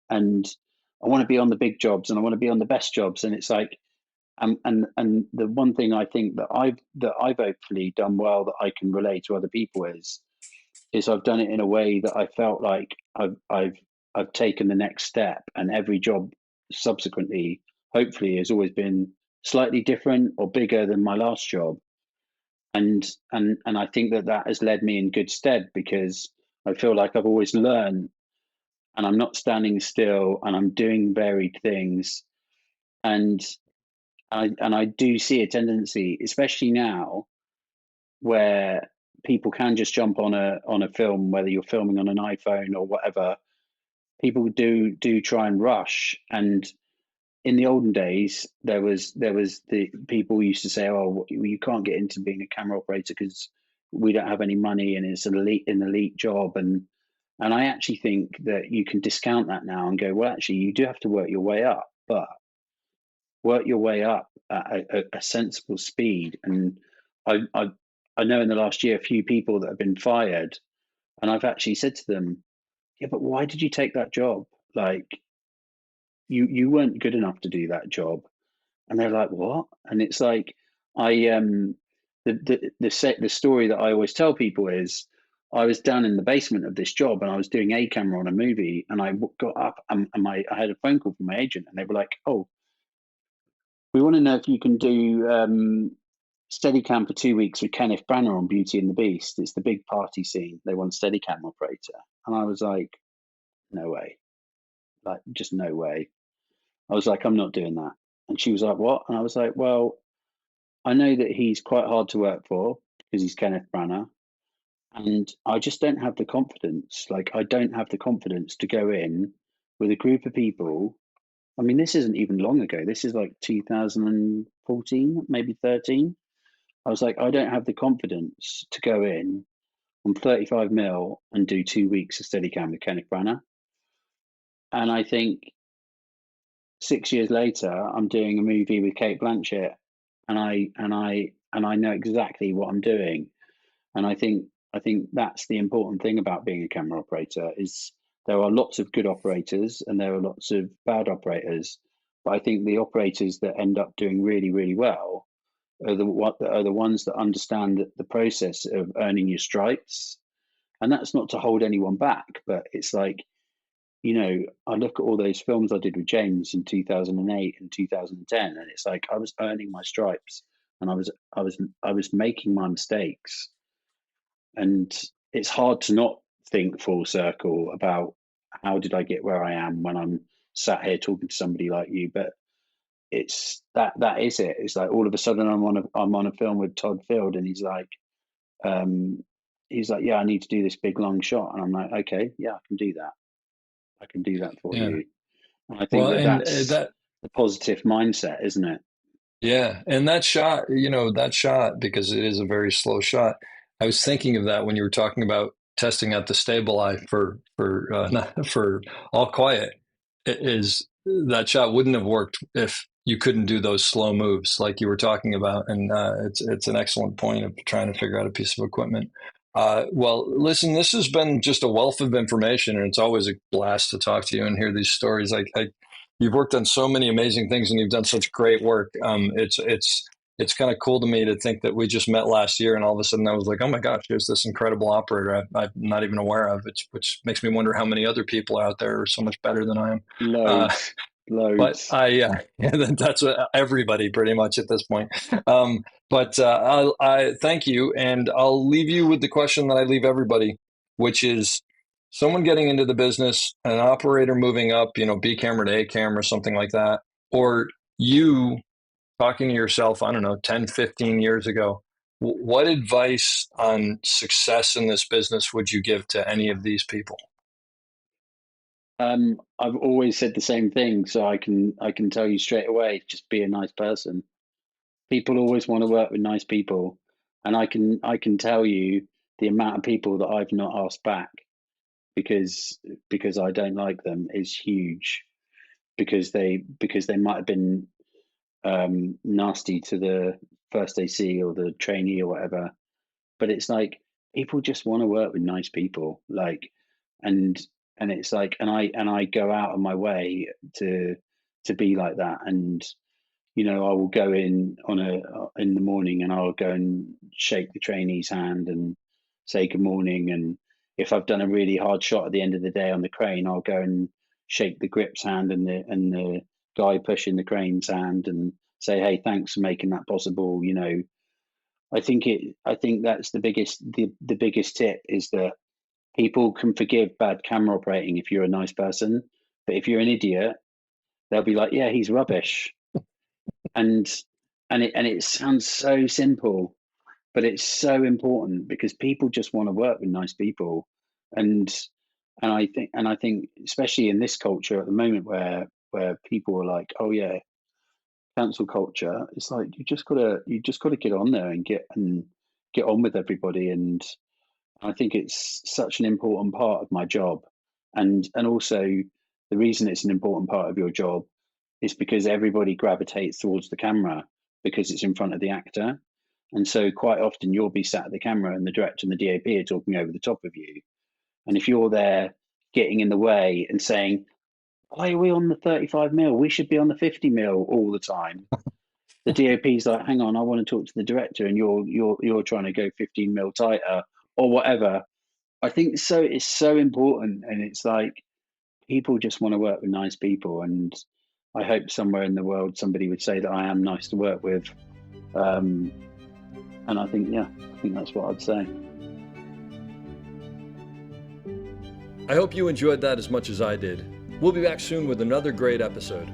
and I want to be on the big jobs, and I want to be on the best jobs. And it's like, and the one thing I think that I've hopefully done well that I can relate to other people is I've done it in a way that I felt like I've taken the next step, and every job subsequently hopefully has always been slightly different or bigger than my last job. And I think that has led me in good stead, because I feel like I've always learned, and I'm not standing still, and I'm doing varied things. And I do see a tendency, especially now, where people can just jump on a film, whether you're filming on an iPhone or whatever. People do try and rush. And in the olden days, there was the people used to say, "Oh, you can't get into being a camera operator because we don't have any money, and it's an elite job." And I actually think that you can discount that now and go, well, actually, you do have to work your way up, but work your way up at a sensible speed. And I know in the last year a few people that have been fired, and I've actually said to them, "Yeah, but why did you take that job? Like, you weren't good enough to do that job." And they're like, "What?" And it's like, the story that I always tell people is, I was down in the basement of this job and I was doing a camera on a movie, and I got up and I had a phone call from my agent, and they were like, "Oh, we want to know if you can do Steadicam for 2 weeks with Kenneth Branagh on Beauty and the Beast. It's the big party scene. They want a Steadicam operator." And I was like, "No way. Like, just no way." I was like, "I'm not doing that." And she was like, "What?" And I was like, "Well, I know that he's quite hard to work for because he's Kenneth Branagh. And I just don't have the confidence. Like, I don't have the confidence to go in with a group of people. I mean, this isn't even long ago. This is like 2014, maybe 13. I was like, I don't have the confidence to go in on 35 mil and do 2 weeks of Steadicam with Kenneth Branagh." And I think 6 years later, I'm doing a movie with Kate Blanchett, and I know exactly what I'm doing. And I think that's the important thing about being a camera operator, is there are lots of good operators and there are lots of bad operators. But I think the operators that end up doing really, really well are the ones that understand the process of earning your stripes. And that's not to hold anyone back, but it's like, I look at all those films I did with James in 2008 and 2010, and it's like I was earning my stripes, and I was making my mistakes. And it's hard to not think full circle about how did I get where I am when I'm sat here talking to somebody like you. But it's that is it. It's like all of a sudden I'm on a film with Todd Field, and he's like, "Yeah, I need to do this big long shot," and I'm like, "Okay, yeah, I can do that. I can do that for Yeah. you." And I think Well, that and that's that the positive mindset, isn't it? Yeah, and that shot, that shot, because it is a very slow shot. I was thinking of that when you were talking about testing out the stable eye for not for All Quiet. Is that shot wouldn't have worked if you couldn't do those slow moves like you were talking about, and it's an excellent point of trying to figure out a piece of equipment. Well, listen, this has been just a wealth of information, and it's always a blast to talk to you and hear these stories. You've worked on so many amazing things, and you've done such great work. It's kind of cool to me to think that we just met last year, and all of a sudden I was like, "Oh my gosh, there's this incredible operator I'm not even aware of," which makes me wonder how many other people out there are so much better than I am. Uh, Loads, but loads. that's what everybody pretty much at this point. But I thank you, and I'll leave you with the question that I leave everybody, which is someone getting into the business, an operator moving up, B camera to A camera, something like that, or you talking to yourself, I don't know, 10, 15 years ago. What advice on success in this business would you give to any of these people? I've always said the same thing, so I can tell you straight away: just be a nice person. People always want to work with nice people, and I can tell you the amount of people that I've not asked back because I don't like them is huge, because they might have been nasty to the first AC or the trainee or whatever. But it's like people just want to work with nice people, like, and it's like, and I go out of my way to be like that. And I will go in the morning, and I'll go and shake the trainee's hand and say good morning. And if I've done a really hard shot at the end of the day on the crane, I'll go and shake the grip's hand and the guy pushing the crane's hand and say, "Hey, thanks for making that possible." I think that's the biggest tip, is that people can forgive bad camera operating if you're a nice person, but if you're an idiot, they'll be like, "Yeah, he's rubbish." And it sounds so simple, but it's so important because people just want to work with nice people. And I think especially in this culture at the moment where people are like, oh yeah, cancel culture, it's like you just gotta get on there and get on with everybody. And I think it's such an important part of my job. And also the reason it's an important part of your job is because everybody gravitates towards the camera because it's in front of the actor. And so quite often you'll be sat at the camera and the director and the DOP are talking over the top of you. And if you're there getting in the way and saying, why are we on the 35 mil? We should be on the 50 mil all the time. The DOP's like, hang on, I want to talk to the director, and you're trying to go 15 mil tighter or whatever. I think so. It's so important, and it's like people just want to work with nice people, and I hope somewhere in the world somebody would say that I am nice to work with. And I think that's what I'd say. I hope you enjoyed that as much as I did. We'll be back soon with another great episode.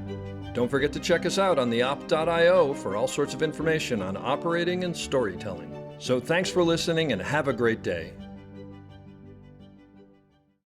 Don't forget to check us out on theop.io for all sorts of information on operating and storytelling. So thanks for listening and have a great day.